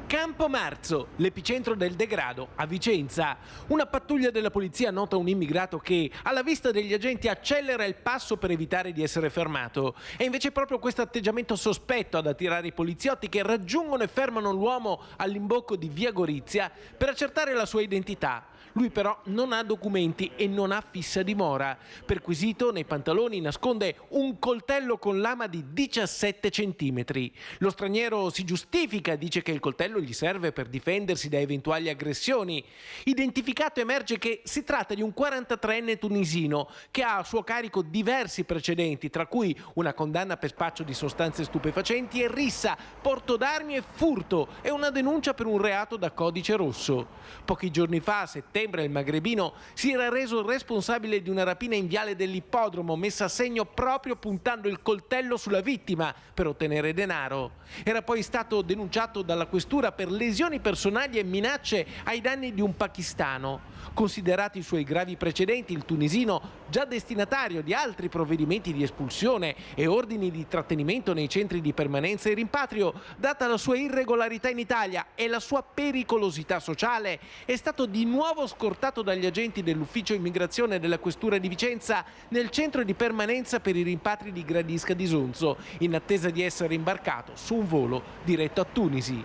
Campomarzo, l'epicentro del degrado a Vicenza. Una pattuglia della polizia nota un immigrato che, alla vista degli agenti, accelera il passo per evitare di essere fermato. È invece proprio questo atteggiamento sospetto ad attirare i poliziotti che raggiungono e fermano l'uomo all'imbocco di via Gorizia per accertare la sua identità. Lui però non ha documenti e non ha fissa dimora. Perquisito, nei pantaloni nasconde un coltello con lama di 17 centimetri. Lo straniero si giustifica, dice che il coltello gli serve per difendersi da eventuali aggressioni. Identificato emerge che si tratta di un 43enne tunisino che ha a suo carico diversi precedenti, tra cui una condanna per spaccio di sostanze stupefacenti e rissa, porto d'armi e furto e una denuncia per un reato da codice rosso. Pochi giorni fa, a settembre, il magrebino si era reso responsabile di una rapina in viale dell'Ippodromo messa a segno proprio puntando il coltello sulla vittima per ottenere denaro. Era poi stato denunciato dalla questura per lesioni personali e minacce ai danni di un pakistano. Considerati i suoi gravi precedenti, il tunisino, già destinatario di altri provvedimenti di espulsione e ordini di trattenimento nei centri di permanenza e rimpatrio, data la sua irregolarità in Italia e la sua pericolosità sociale, è stato di nuovo scortato dagli agenti dell'ufficio immigrazione della questura di Vicenza nel centro di permanenza per i rimpatri di Gradisca di Sonzo, in attesa di essere imbarcato su un volo diretto a Tunisi.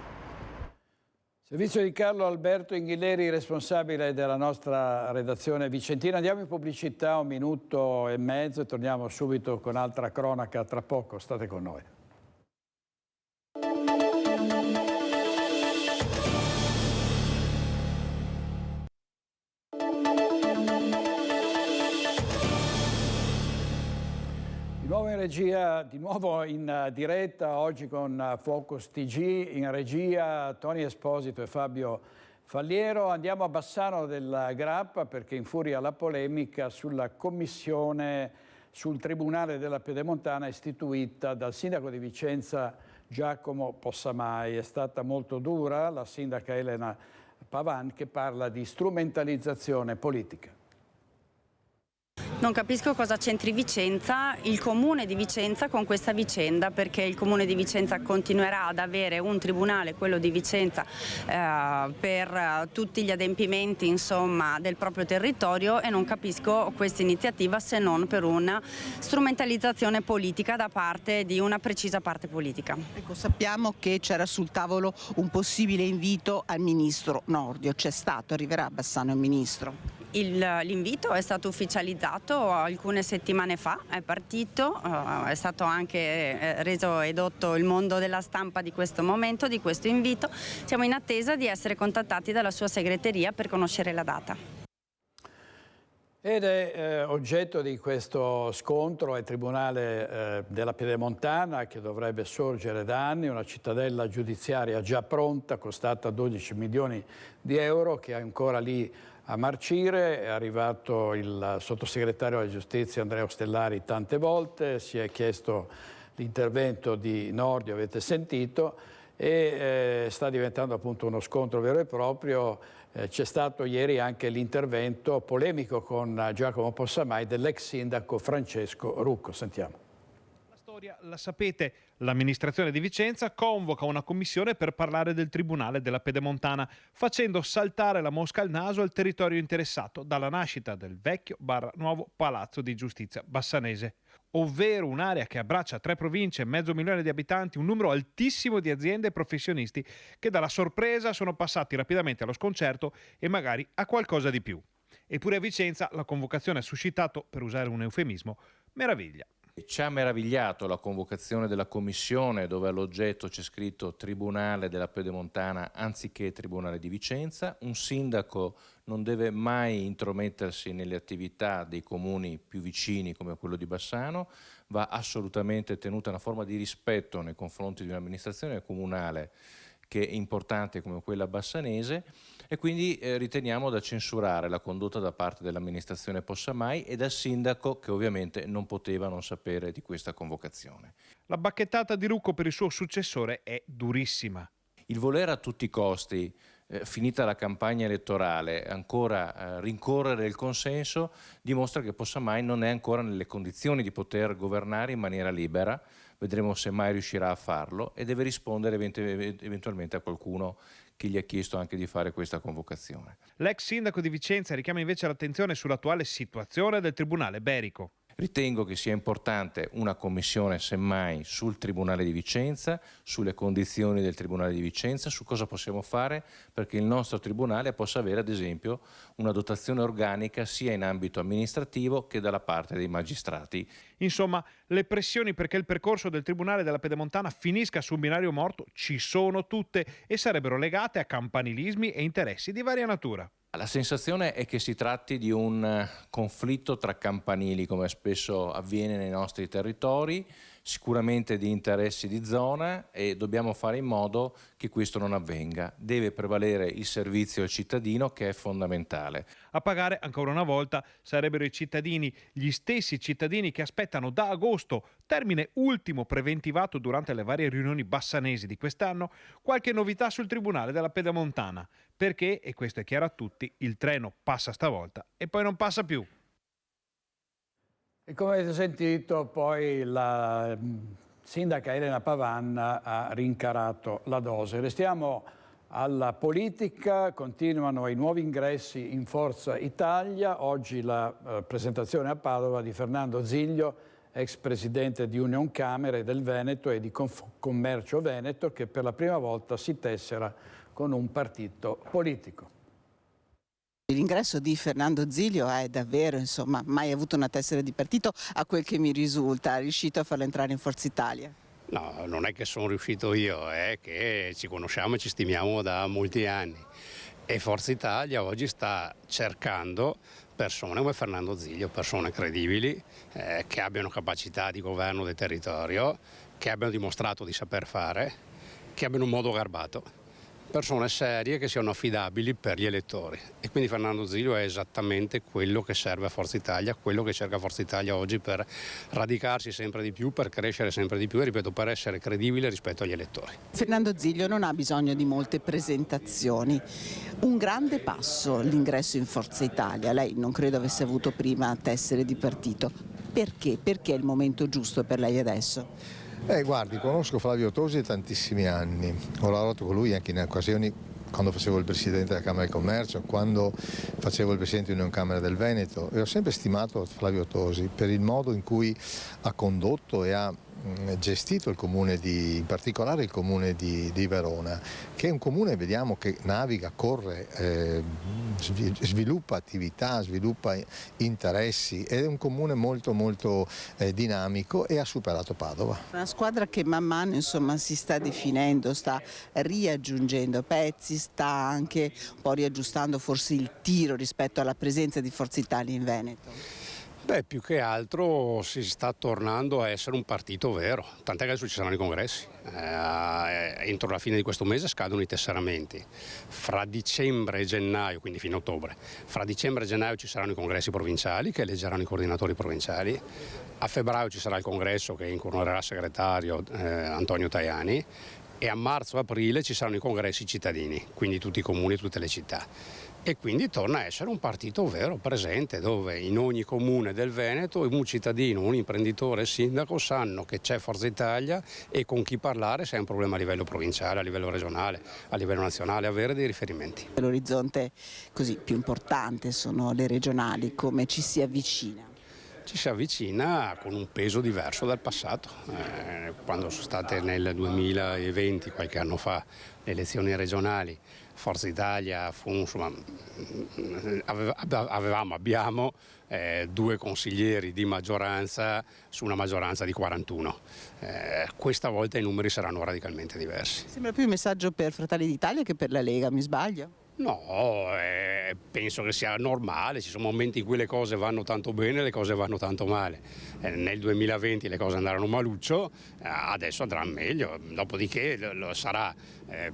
Servizio di Carlo Alberto Inghileri, responsabile della nostra redazione vicentina. Andiamo in pubblicità, 1 minuto e mezzo e torniamo subito con altra cronaca tra poco. State con noi. Di nuovo in diretta oggi con Focus TG, in regia Tony Esposito e Fabio Falliero. Andiamo a Bassano del Grappa perché infuria la polemica sulla commissione sul Tribunale della Pedemontana istituita dal sindaco di Vicenza Giacomo Possamai. È stata molto dura la sindaca Elena Pavan che parla di strumentalizzazione politica. Non capisco cosa c'entri Vicenza, il Comune di Vicenza con questa vicenda, perché il Comune di Vicenza continuerà ad avere un tribunale, quello di Vicenza, per tutti gli adempimenti insomma, del proprio territorio, e non capisco questa iniziativa se non per una strumentalizzazione politica da parte di una precisa parte politica. Ecco, sappiamo che c'era sul tavolo un possibile invito al ministro Nordio, c'è stato, arriverà a Bassano il ministro? L'invito è stato ufficializzato alcune settimane fa, è partito, è stato anche reso edotto il mondo della stampa di questo momento, di questo invito. Siamo in attesa di essere contattati dalla sua segreteria per conoscere la data. Ed è oggetto di questo scontro al Tribunale della Pedemontana che dovrebbe sorgere da anni, una cittadella giudiziaria già pronta, costata 12 milioni di euro, che è ancora lì a marcire. È arrivato il sottosegretario alla giustizia Andrea Ostellari tante volte, si è chiesto l'intervento di Nordio, avete sentito, e sta diventando appunto uno scontro vero e proprio. C'è stato ieri anche l'intervento polemico con Giacomo Possamai dell'ex sindaco Francesco Rucco. Sentiamo. La storia la sapete, l'amministrazione di Vicenza convoca una commissione per parlare del Tribunale della Pedemontana, facendo saltare la mosca al naso al territorio interessato dalla nascita del vecchio / nuovo Palazzo di Giustizia bassanese, ovvero un'area che abbraccia 3 province, 500.000 di abitanti, un numero altissimo di aziende e professionisti che dalla sorpresa sono passati rapidamente allo sconcerto e magari a qualcosa di più. Eppure a Vicenza la convocazione ha suscitato, per usare un eufemismo, meraviglia. Ci ha meravigliato la convocazione della commissione dove all'oggetto c'è scritto Tribunale della Pedemontana anziché Tribunale di Vicenza. Un sindaco non deve mai intromettersi nelle attività dei comuni più vicini come quello di Bassano, va assolutamente tenuta una forma di rispetto nei confronti di un'amministrazione comunale che è importante come quella bassanese, e quindi riteniamo da censurare la condotta da parte dell'amministrazione Possamai e dal sindaco, che ovviamente non poteva non sapere di questa convocazione. La bacchettata di Rucco per il suo successore è durissima. Il voler a tutti i costi, finita la campagna elettorale, ancora rincorrere il consenso, dimostra che Possamai non è ancora nelle condizioni di poter governare in maniera libera. Vedremo se mai riuscirà a farlo, e deve rispondere eventualmente a qualcuno che gli ha chiesto anche di fare questa convocazione. L'ex sindaco di Vicenza richiama invece l'attenzione sull'attuale situazione del Tribunale Berico. Ritengo che sia importante una commissione semmai sul Tribunale di Vicenza, sulle condizioni del Tribunale di Vicenza, su cosa possiamo fare perché il nostro Tribunale possa avere ad esempio una dotazione organica sia in ambito amministrativo che dalla parte dei magistrati. Insomma, le pressioni perché il percorso del Tribunale della Pedemontana finisca su un binario morto ci sono tutte e sarebbero legate a campanilismi e interessi di varia natura. La sensazione è che si tratti di un conflitto tra campanili, come spesso avviene nei nostri territori, sicuramente di interessi di zona e dobbiamo fare in modo che questo non avvenga. Deve prevalere il servizio al cittadino che è fondamentale. A pagare ancora una volta sarebbero i cittadini, gli stessi cittadini che aspettano da agosto, termine ultimo preventivato durante le varie riunioni bassanesi di quest'anno, qualche novità sul Tribunale della Pedemontana. Perché, e questo è chiaro a tutti, il treno passa stavolta e poi non passa più. E come avete sentito, poi la sindaca Elena Pavanna ha rincarato la dose. Restiamo alla politica, continuano i nuovi ingressi in Forza Italia. Oggi la presentazione a Padova di Fernando Ziglio, ex presidente di Union Camere del Veneto e di Confcommercio Veneto, che per la prima volta si tessera con un partito politico. L'ingresso di Fernando Ziglio è davvero, insomma, mai avuto una tessera di partito, a quel che mi risulta, è riuscito a farlo entrare in Forza Italia? No, non è che sono riuscito io, è che ci conosciamo e ci stimiamo da molti anni e Forza Italia oggi sta cercando persone come Fernando Ziglio, persone credibili, che abbiano capacità di governo del territorio, che abbiano dimostrato di saper fare, che abbiano un modo garbato. Persone serie che siano affidabili per gli elettori e quindi Fernando Ziglio è esattamente quello che serve a Forza Italia, quello che cerca Forza Italia oggi per radicarsi sempre di più, per crescere sempre di più e ripeto per essere credibile rispetto agli elettori. Fernando Ziglio non ha bisogno di molte presentazioni, un grande passo l'ingresso in Forza Italia, lei non credo avesse avuto prima tessere di partito, perché? Perché è il momento giusto per lei adesso? Guardi, conosco Flavio Tosi da tantissimi anni, ho lavorato con lui anche in occasioni quando facevo il presidente della Camera del Commercio, quando facevo il presidente di Union Camere del Veneto e ho sempre stimato Flavio Tosi per il modo in cui ha condotto e ha gestito il comune in particolare il comune di Verona, che è un comune, vediamo, che naviga, corre, sviluppa attività, sviluppa interessi, ed è un comune molto molto dinamico e ha superato Padova. Una squadra che man mano, insomma, si sta definendo, sta riaggiungendo pezzi, sta anche un po' riaggiustando forse il tiro rispetto alla presenza di Forza Italia in Veneto. Beh, più che altro si sta tornando a essere un partito vero, tant'è che adesso ci saranno i congressi, entro la fine di questo mese scadono i tesseramenti, fra dicembre e gennaio, quindi fine ottobre, fra dicembre e gennaio ci saranno i congressi provinciali che eleggeranno i coordinatori provinciali, a febbraio ci sarà il congresso che incoronerà segretario Antonio Tajani e a marzo-aprile ci saranno i congressi cittadini, quindi tutti i comuni, tutte le città. E quindi torna a essere un partito vero, presente, dove in ogni comune del Veneto un cittadino, un imprenditore, il sindaco sanno che c'è Forza Italia e con chi parlare se è un problema a livello provinciale, a livello regionale, a livello nazionale, avere dei riferimenti. L'orizzonte così più importante sono le regionali, come ci si avvicina? Ci si avvicina con un peso diverso dal passato. Quando sono state nel 2020, qualche anno fa, le elezioni regionali, Forza Italia abbiamo due consiglieri di maggioranza su una maggioranza di 41. Questa volta i numeri saranno radicalmente diversi. Sembra più un messaggio per Fratelli d'Italia che per la Lega, mi sbaglio? No, penso che sia normale, ci sono momenti in cui le cose vanno tanto bene e le cose vanno tanto male. Nel 2020 le cose andarono maluccio, adesso andrà meglio, dopodiché sarà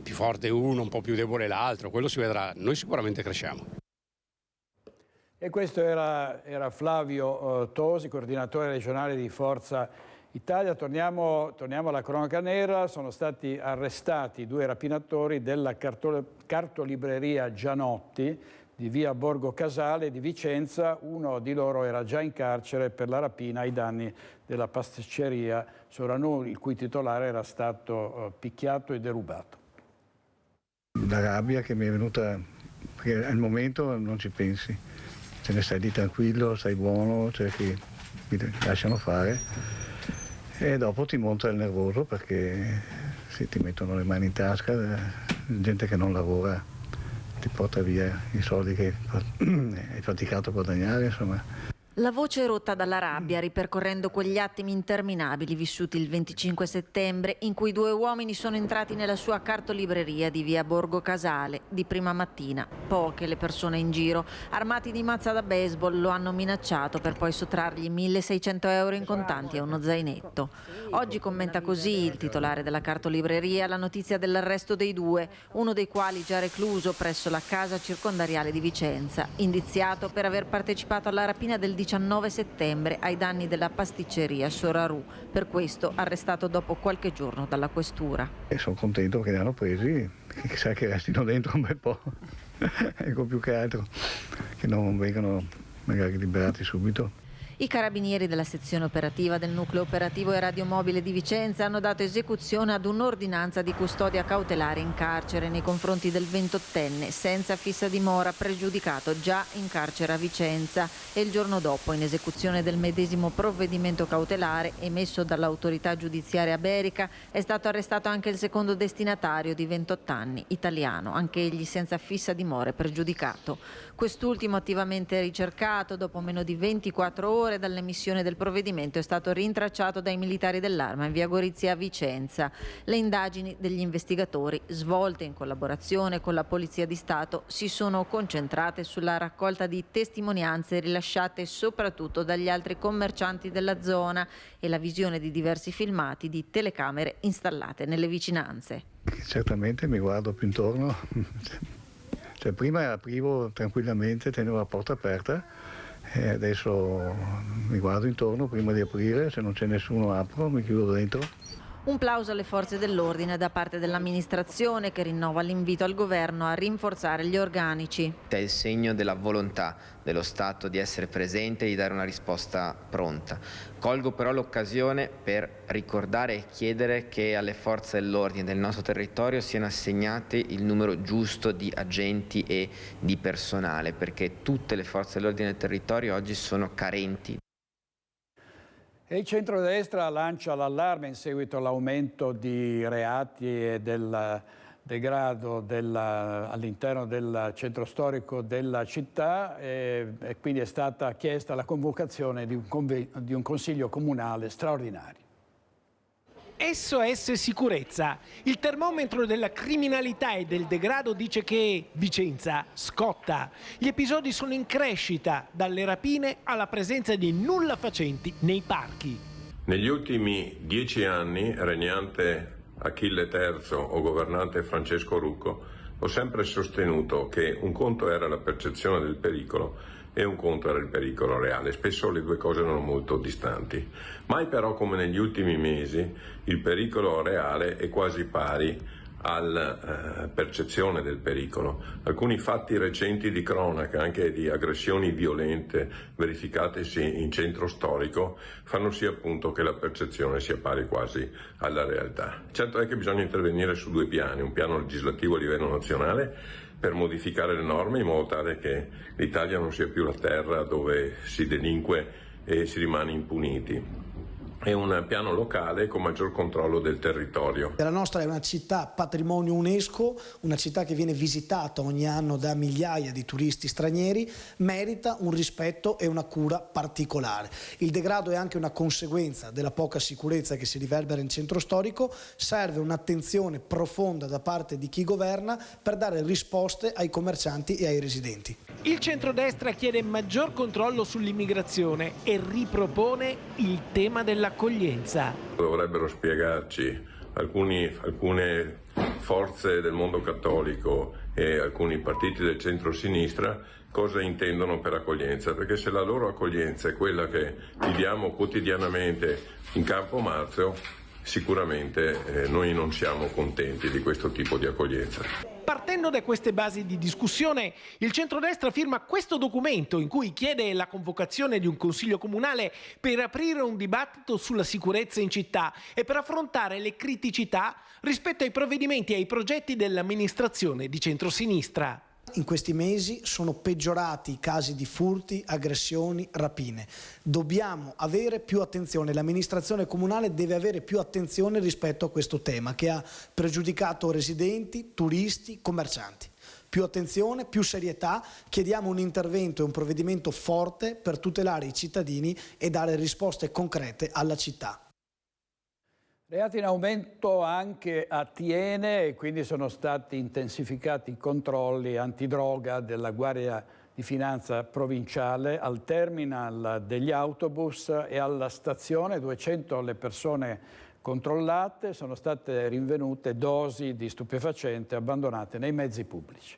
più forte uno, un po' più debole l'altro, quello si vedrà, noi sicuramente cresciamo. E questo era Flavio Tosi, coordinatore regionale di Forza Italia. Torniamo alla cronaca nera. Sono stati arrestati 2 rapinatori della cartolibreria Gianotti di via Borgo Casale di Vicenza. Uno di loro era già in carcere per la rapina ai danni della pasticceria Soranù, il cui titolare era stato picchiato e derubato. La rabbia che mi è venuta, perché al momento non ci pensi, te ne stai lì tranquillo, stai buono, cerchi mi lasciano fare e dopo ti monta il nervoso perché ti mettono le mani in tasca, gente che non lavora ti porta via i soldi che hai faticato a guadagnare, insomma. La voce è rotta dalla rabbia, ripercorrendo quegli attimi interminabili vissuti il 25 settembre, in cui 2 uomini sono entrati nella sua cartolibreria di via Borgo Casale di prima mattina. Poche le persone in giro, armati di mazza da baseball, lo hanno minacciato per poi sottrargli 1.600 euro in contanti e uno zainetto. Oggi commenta così il titolare della cartolibreria la notizia dell'arresto dei 2, uno dei quali già recluso presso la casa circondariale di Vicenza, indiziato per aver partecipato alla rapina del 19 settembre ai danni della pasticceria Soraru, per questo arrestato dopo qualche giorno dalla questura. E sono contento che li hanno presi, chissà che restino dentro un bel po', ecco, più che altro, che non vengano magari liberati subito. I carabinieri della sezione operativa del nucleo operativo e radiomobile di Vicenza hanno dato esecuzione ad un'ordinanza di custodia cautelare in carcere nei confronti del 28enne senza fissa dimora pregiudicato già in carcere a Vicenza e il giorno dopo, in esecuzione del medesimo provvedimento cautelare emesso dall'autorità giudiziaria berica, è stato arrestato anche il secondo destinatario di 28 anni, italiano, anche egli senza fissa dimora pregiudicato. Quest'ultimo, attivamente ricercato dopo meno di 24 ore dall'emissione del provvedimento, è stato rintracciato dai militari dell'Arma in via Gorizia a Vicenza. Le indagini degli investigatori, svolte in collaborazione con la Polizia di Stato, si sono concentrate sulla raccolta di testimonianze rilasciate soprattutto dagli altri commercianti della zona e la visione di diversi filmati di telecamere installate nelle vicinanze. Certamente mi guardo più intorno, cioè prima aprivo tranquillamente, tenevo la porta aperta. E adesso mi guardo intorno prima di aprire, se non c'è nessuno apro, mi chiudo dentro. Un plauso alle forze dell'ordine da parte dell'amministrazione che rinnova l'invito al governo a rinforzare gli organici. È il segno della volontà dello Stato di essere presente e di dare una risposta pronta. Colgo però l'occasione per ricordare e chiedere che alle forze dell'ordine del nostro territorio siano assegnati il numero giusto di agenti e di personale, perché tutte le forze dell'ordine del territorio oggi sono carenti. E il centrodestra lancia l'allarme in seguito all'aumento di reati e del degrado all'interno del centro storico della città e quindi è stata chiesta la convocazione di un consiglio comunale straordinario. SOS Sicurezza. Il termometro della criminalità e del degrado dice che Vicenza scotta. Gli episodi sono in crescita, dalle rapine alla presenza di nullafacenti nei parchi. Negli ultimi 10 anni, regnante Achille III o governante Francesco Rucco, ho sempre sostenuto che un conto era la percezione del pericolo e un conto era il pericolo reale. Spesso le due cose erano molto distanti. Mai però, come negli ultimi mesi, il pericolo reale è quasi pari alla percezione del pericolo. Alcuni fatti recenti di cronaca, anche di aggressioni violente verificatesi in centro storico, fanno sì appunto che la percezione sia pari quasi alla realtà. Certo è che bisogna intervenire su 2 piani, un piano legislativo a livello nazionale per modificare le norme in modo tale che l'Italia non sia più la terra dove si delinque e si rimane impuniti, e un piano locale con maggior controllo del territorio. La nostra è una città patrimonio UNESCO, una città che viene visitata ogni anno da migliaia di turisti stranieri, merita un rispetto e una cura particolare. Il degrado è anche una conseguenza della poca sicurezza che si riverbera in centro storico, serve un'attenzione profonda da parte di chi governa per dare risposte ai commercianti e ai residenti. Il centrodestra chiede maggior controllo sull'immigrazione e ripropone il tema dell'accoglienza. Dovrebbero spiegarci alcune forze del mondo cattolico e alcuni partiti del centro-sinistra cosa intendono per accoglienza, perché se la loro accoglienza è quella che viviamo quotidianamente in Campo Marzio, sicuramente noi non siamo contenti di questo tipo di accoglienza. Partendo da queste basi di discussione, il centrodestra firma questo documento in cui chiede la convocazione di un consiglio comunale per aprire un dibattito sulla sicurezza in città e per affrontare le criticità rispetto ai provvedimenti e ai progetti dell'amministrazione di centrosinistra. In questi mesi sono peggiorati i casi di furti, aggressioni, rapine. Dobbiamo avere più attenzione, l'amministrazione comunale deve avere più attenzione rispetto a questo tema che ha pregiudicato residenti, turisti, commercianti. Più attenzione, più serietà, chiediamo un intervento e un provvedimento forte per tutelare i cittadini e dare risposte concrete alla città. Reati in aumento anche a Thiene e quindi sono stati intensificati i controlli antidroga della Guardia di Finanza provinciale al terminal degli autobus e alla stazione. 200 le persone controllate, sono state rinvenute dosi di stupefacente abbandonate nei mezzi pubblici.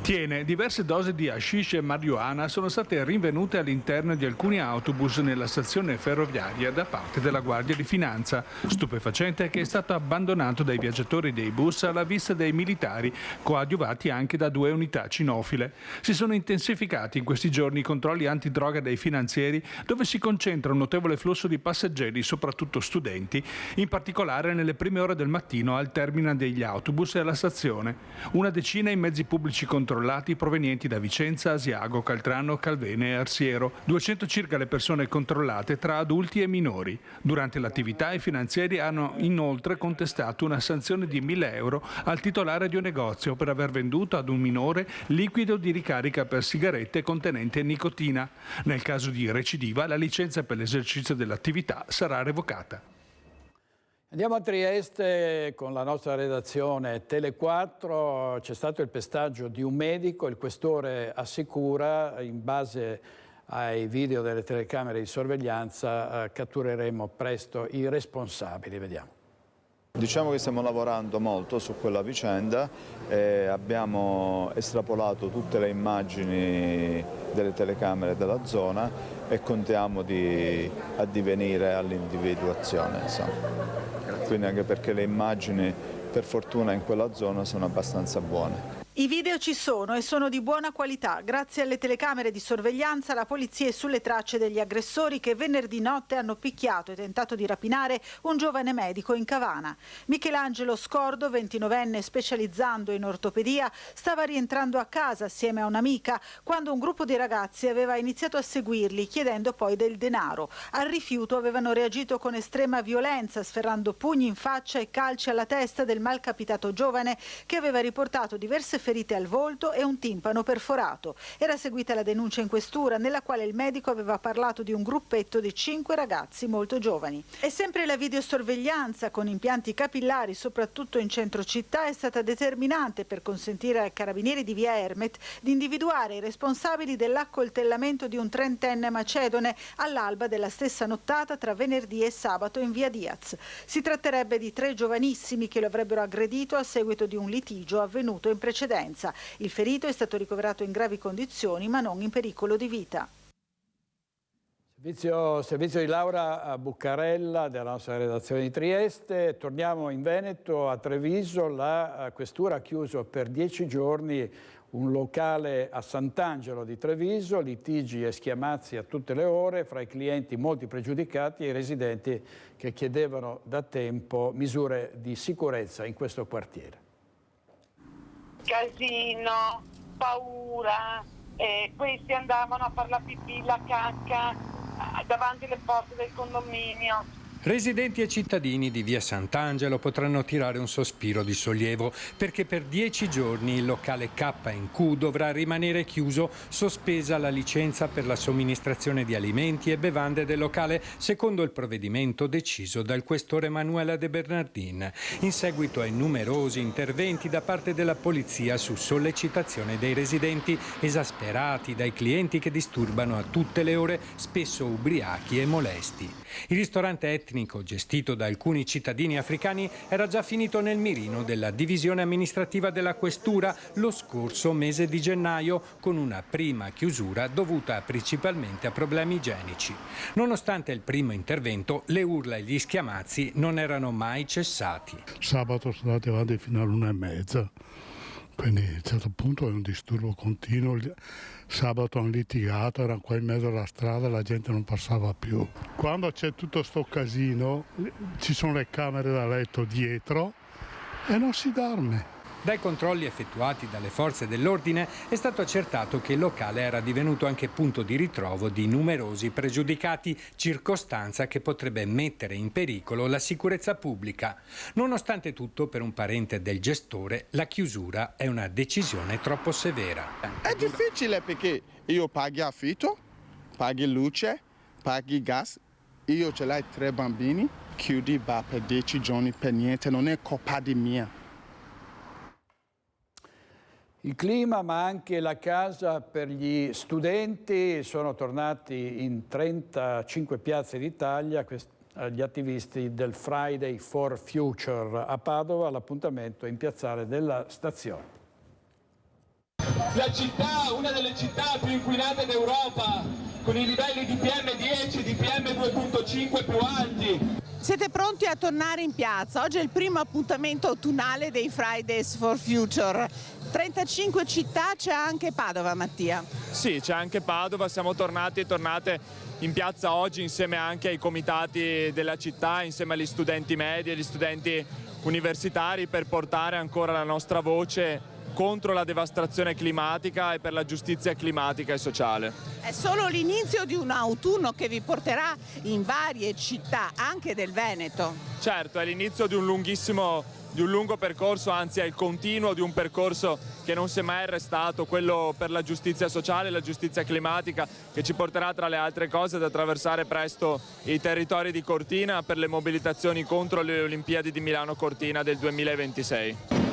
Thiene, diverse dosi di hashish e marijuana sono state rinvenute all'interno di alcuni autobus nella stazione ferroviaria da parte della Guardia di Finanza, stupefacente che è stato abbandonato dai viaggiatori dei bus alla vista dei militari, coadiuvati anche da 2 unità cinofile. Si sono intensificati in questi giorni i controlli antidroga dei finanzieri, dove si concentra un notevole flusso di passeggeri, soprattutto studenti, in particolare nelle prime ore del mattino al terminal degli autobus e alla stazione. Una decina i mezzi pubblici controllati provenienti da Vicenza, Asiago, Caltrano, Calvene e Arsiero. 200 circa le persone controllate tra adulti e minori. Durante l'attività i finanzieri hanno inoltre contestato una sanzione di 1.000 euro al titolare di un negozio per aver venduto ad un minore liquido di ricarica per sigarette contenente nicotina. Nel caso di recidiva la licenza per l'esercizio dell'attività sarà revocata. Andiamo a Trieste con la nostra redazione Tele4. C'è stato il pestaggio di un medico, il questore assicura, in base ai video delle telecamere di sorveglianza, cattureremo presto i responsabili. Vediamo. Diciamo che stiamo lavorando molto su quella vicenda, abbiamo estrapolato tutte le immagini delle telecamere della zona e contiamo di addivenire all'individuazione. Quindi anche perché le immagini per fortuna in quella zona sono abbastanza buone. I video ci sono e sono di buona qualità. Grazie alle telecamere di sorveglianza la polizia è sulle tracce degli aggressori che venerdì notte hanno picchiato e tentato di rapinare un giovane medico in Cavana. Michelangelo Scordo, 29enne specializzando in ortopedia, stava rientrando a casa assieme a un'amica quando un gruppo di ragazzi aveva iniziato a seguirli chiedendo poi del denaro. Al rifiuto avevano reagito con estrema violenza, sferrando pugni in faccia e calci alla testa del malcapitato giovane che aveva riportato diverse ferite al volto e un timpano perforato. Era seguita la denuncia in questura nella quale il medico aveva parlato di un gruppetto di 5 ragazzi molto giovani. E sempre la videosorveglianza con impianti capillari soprattutto in centro città è stata determinante per consentire ai carabinieri di via Ermet di individuare i responsabili dell'accoltellamento di un 30enne macedone all'alba della stessa nottata tra venerdì e sabato in via Diaz. Si tratterebbe di 3 giovanissimi che lo avrebbero aggredito a seguito di un litigio avvenuto in precedenza. Il ferito è stato ricoverato in gravi condizioni ma non in pericolo di vita. Servizio di Laura Buccarella della nostra redazione di Trieste. Torniamo in Veneto, a Treviso. La questura ha chiuso per 10 giorni un locale a Sant'Angelo di Treviso, litigi e schiamazzi a tutte le ore fra i clienti molti pregiudicati e i residenti che chiedevano da tempo misure di sicurezza in questo quartiere. Casino, paura, questi andavano a fare la pipì, la cacca davanti alle porte del condominio. Residenti e cittadini di via Sant'Angelo potranno tirare un sospiro di sollievo perché per 10 giorni il locale K&Q dovrà rimanere chiuso, sospesa la licenza per la somministrazione di alimenti e bevande del locale, secondo il provvedimento deciso dal questore Emanuela De Bernardin, in seguito ai numerosi interventi da parte della polizia su sollecitazione dei residenti, esasperati dai clienti che disturbano a tutte le ore, spesso ubriachi e molesti. Il ristorante etnico, gestito da alcuni cittadini africani, era già finito nel mirino della divisione amministrativa della questura lo scorso mese di gennaio, con una prima chiusura dovuta principalmente a problemi igienici. Nonostante il primo intervento, le urla e gli schiamazzi non erano mai cessati. Sabato sono andati avanti fino all'1:30. Quindi a un certo punto è un disturbo continuo. Sabato hanno litigato, erano qua in mezzo alla strada, la gente non passava più. Quando c'è tutto sto casino ci sono le camere da letto dietro e non si dorme. Dai controlli effettuati dalle forze dell'ordine è stato accertato che il locale era divenuto anche punto di ritrovo di numerosi pregiudicati, circostanza che potrebbe mettere in pericolo la sicurezza pubblica. Nonostante tutto, per un parente del gestore, la chiusura è una decisione troppo severa. È difficile perché io paghi affitto, paghi luce, paghi gas, io ce l'hai 3 bambini, chiudi bar per 10 giorni per niente, non è colpa di mia. Il clima, ma anche la casa per gli studenti, sono tornati in 35 piazze d'Italia gli attivisti del Friday for Future. A Padova l'appuntamento è in piazzale della Stazione. La città, una delle città più inquinate d'Europa, con i livelli di PM10 e di PM2.5 più alti. Siete pronti a tornare in piazza? Oggi è il primo appuntamento autunnale dei Fridays for Future. 35 città, c'è anche Padova, Mattia. Sì, c'è anche Padova, siamo tornate in piazza oggi insieme anche ai comitati della città, insieme agli studenti medi e agli studenti universitari per portare ancora la nostra voce contro la devastazione climatica e per la giustizia climatica e sociale. È solo l'inizio di un autunno che vi porterà in varie città, anche del Veneto. Certo, è l'inizio di un lungo percorso, anzi è il continuo di un percorso che non si è mai arrestato, quello per la giustizia sociale e la giustizia climatica, che ci porterà tra le altre cose ad attraversare presto i territori di Cortina per le mobilitazioni contro le Olimpiadi di Milano Cortina del 2026.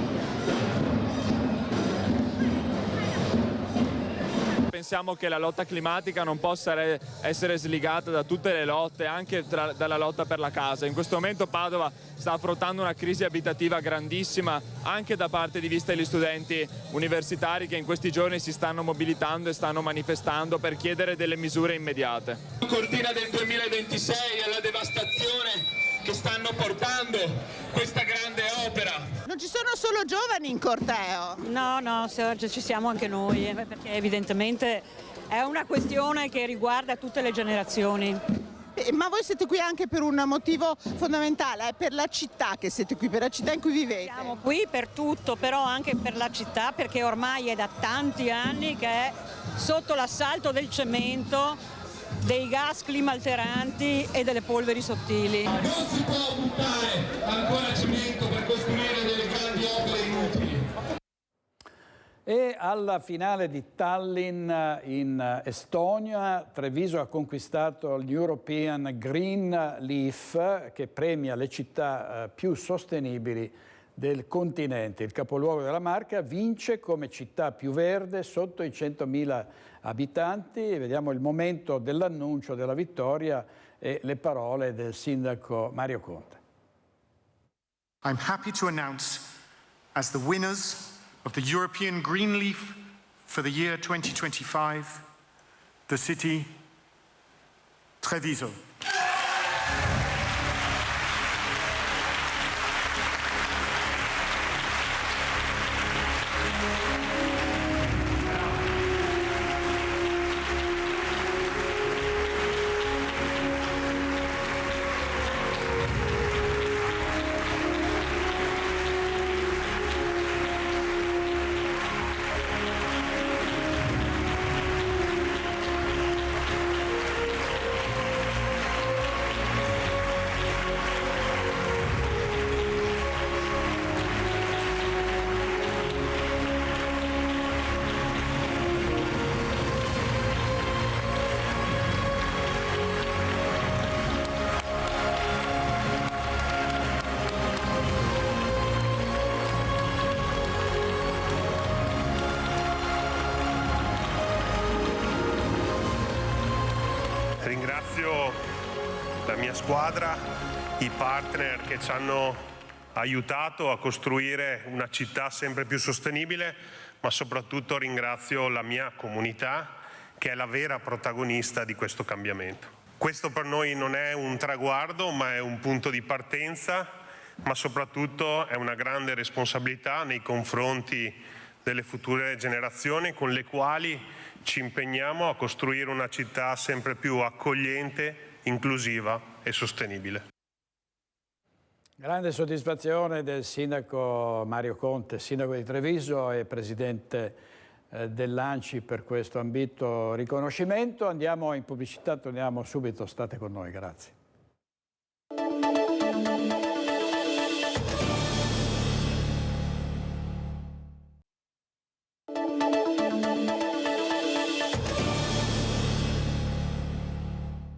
Pensiamo che la lotta climatica non possa essere slegata da tutte le lotte, anche dalla lotta per la casa. In questo momento Padova sta affrontando una crisi abitativa grandissima, anche da parte di vista degli studenti universitari che in questi giorni si stanno mobilitando e stanno manifestando per chiedere delle misure immediate. Cortina del 2026 è la devastazione che stanno portando questa grande opera. Non ci sono solo giovani in corteo? No, ci siamo anche noi, perché evidentemente è una questione che riguarda tutte le generazioni. Ma voi siete qui anche per un motivo fondamentale, è per la città che siete qui, per la città in cui vivete? Siamo qui per tutto, però anche per la città, perché ormai è da tanti anni che è sotto l'assalto del cemento, dei gas climalteranti e delle polveri sottili. Non si può buttare ancora cemento per costruire delle grandi opere inutili. E alla finale di Tallinn in Estonia, Treviso ha conquistato l'European Green Leaf, che premia le città più sostenibili del continente. Il capoluogo della Marca vince come città più verde sotto i 100.000 abitanti. Vediamo il momento dell'annuncio della vittoria e le parole del sindaco Mario Conte. I'm happy to announce as the winners of the European Green Leaf for the year 2025, the city Treviso. Ringrazio la mia squadra, i partner che ci hanno aiutato a costruire una città sempre più sostenibile, ma soprattutto ringrazio la mia comunità che è la vera protagonista di questo cambiamento. Questo per noi non è un traguardo, ma è un punto di partenza, ma soprattutto è una grande responsabilità nei confronti delle future generazioni con le quali ci impegniamo a costruire una città sempre più accogliente, inclusiva e sostenibile. Grande soddisfazione del sindaco Mario Conte, sindaco di Treviso e presidente dell'ANCI per questo ambito riconoscimento. Andiamo in pubblicità, torniamo subito, state con noi, grazie.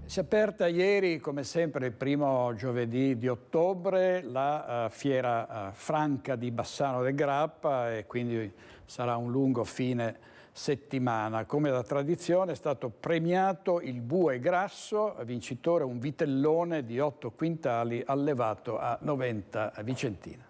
Si è aperta ieri, come sempre, il primo giovedì di ottobre, la Fiera Franca di Bassano del Grappa e quindi sarà un lungo fine settimana. Come da tradizione è stato premiato il bue grasso, vincitore un vitellone di 8 quintali allevato a Noventa Vicentina.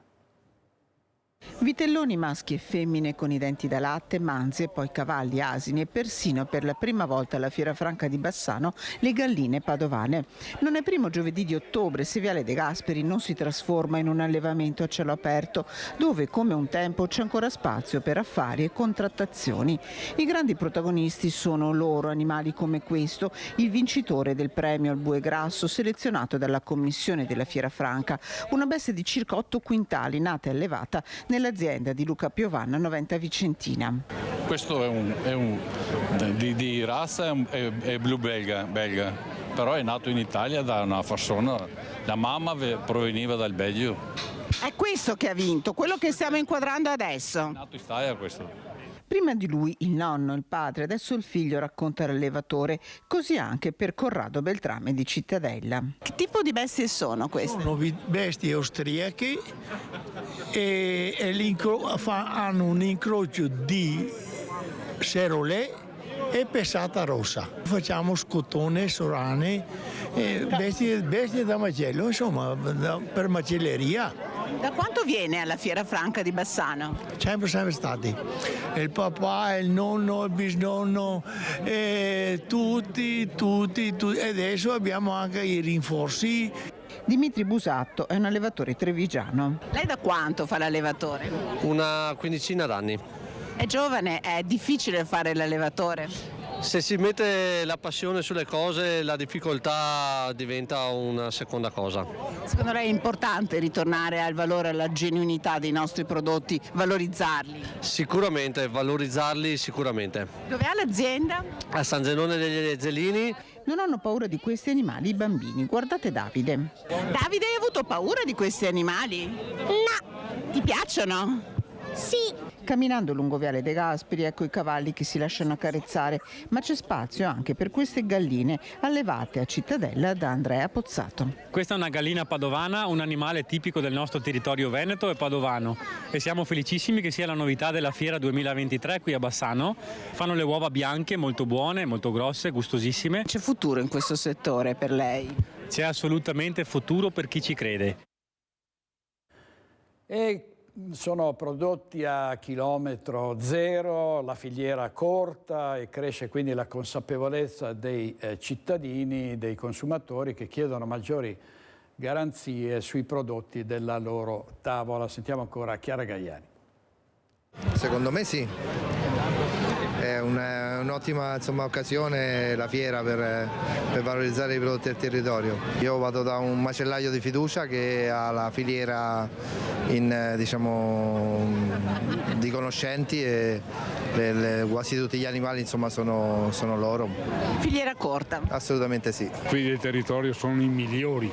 Vitelloni maschi e femmine con i denti da latte, manze, poi cavalli, asini e persino per la prima volta alla Fiera Franca di Bassano le galline padovane. Non è primo giovedì di ottobre se Viale De Gasperi non si trasforma in un allevamento a cielo aperto, dove come un tempo c'è ancora spazio per affari e contrattazioni. I grandi protagonisti sono loro, animali come questo, il vincitore del premio al bue grasso selezionato dalla commissione della Fiera Franca, una bestia di circa 8 quintali nata e allevata nell'azienda di Luca Piovanna, Noventa Vicentina. Questo di razza è blu belga, però è nato in Italia da una persona, la mamma proveniva dal Belgio. È questo che ha vinto, quello che stiamo inquadrando adesso. È nato in Italia questo. Prima di lui il nonno, il padre, adesso il figlio racconta l'allevatore, così anche per Corrado Beltrame di Cittadella. Che tipo di bestie sono queste? Sono bestie austriache e hanno un incrocio di Serolè e Pesata rossa. Facciamo scotone, sorane, bestie da macello, insomma, per macelleria. Da quanto viene alla Fiera Franca di Bassano? Sempre stati. Il papà, il nonno, il bisnonno, tutti. E adesso abbiamo anche i rinforzi. Dimitri Busatto è un allevatore trevigiano. Lei da quanto fa l'allevatore? Una quindicina d'anni. È giovane, è difficile fare l'allevatore? Se si mette la passione sulle cose, la difficoltà diventa una seconda cosa. Secondo lei è importante ritornare al valore, alla genuinità dei nostri prodotti, valorizzarli? Sicuramente, valorizzarli sicuramente. Dove ha l'azienda? A San Zenone degli Ezzelini. Non hanno paura di questi animali i bambini. Guardate Davide. Davide, hai avuto paura di questi animali? No. Ti piacciono? Sì. Camminando lungo Viale De Gasperi, ecco i cavalli che si lasciano accarezzare, ma c'è spazio anche per queste galline allevate a Cittadella da Andrea Pozzato. Questa è una gallina padovana, un animale tipico del nostro territorio veneto e padovano, e siamo felicissimi che sia la novità della Fiera 2023 qui a Bassano. Fanno le uova bianche, molto buone, molto grosse, gustosissime. C'è futuro in questo settore per lei? C'è assolutamente futuro per chi ci crede. Sono prodotti a chilometro zero, la filiera corta e cresce quindi la consapevolezza dei cittadini, dei consumatori che chiedono maggiori garanzie sui prodotti della loro tavola. Sentiamo ancora Chiara Gaiani. Secondo me sì, è un'ottima occasione la fiera per valorizzare i prodotti del territorio. Io vado da un macellaio di fiducia che ha la filiera di conoscenti e quasi tutti gli animali sono loro. Filiera corta? Assolutamente sì. Qui del territorio sono i migliori,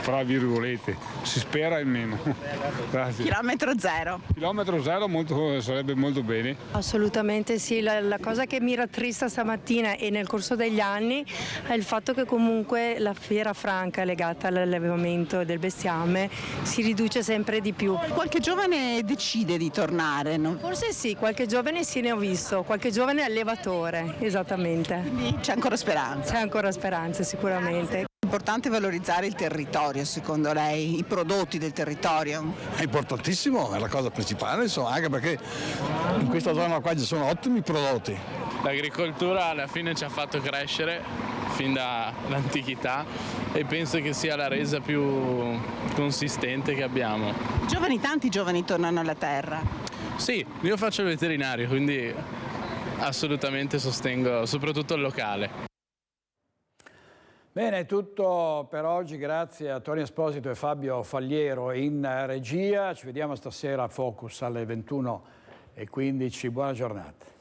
fra virgolette, si spera almeno. Grazie. Chilometro zero? Chilometro zero sarebbe molto bene. Assolutamente sì, la cosa che mi rattrista stamattina e nel corso degli anni è il fatto che comunque la Fiera Franca legata all'allevamento del bestiame si riduce sempre di più. Qualche giovane decide di tornare, no? Forse sì, qualche giovane sì ne ho visto, qualche giovane allevatore, esattamente. Quindi c'è ancora speranza? C'è ancora speranza sicuramente. È importante valorizzare il territorio, secondo lei, i prodotti del territorio? È importantissimo, è la cosa principale, insomma, anche perché in questa zona qua ci sono ottimi prodotti. L'agricoltura alla fine ci ha fatto crescere fin dall'antichità e penso che sia la resa più consistente che abbiamo. Tanti giovani tornano alla terra? Sì, io faccio il veterinario, quindi assolutamente sostengo soprattutto il locale. Bene, è tutto per oggi, grazie a Tony Esposito e Fabio Fagliero in regia. Ci vediamo stasera a Focus alle 21:15. Buona giornata.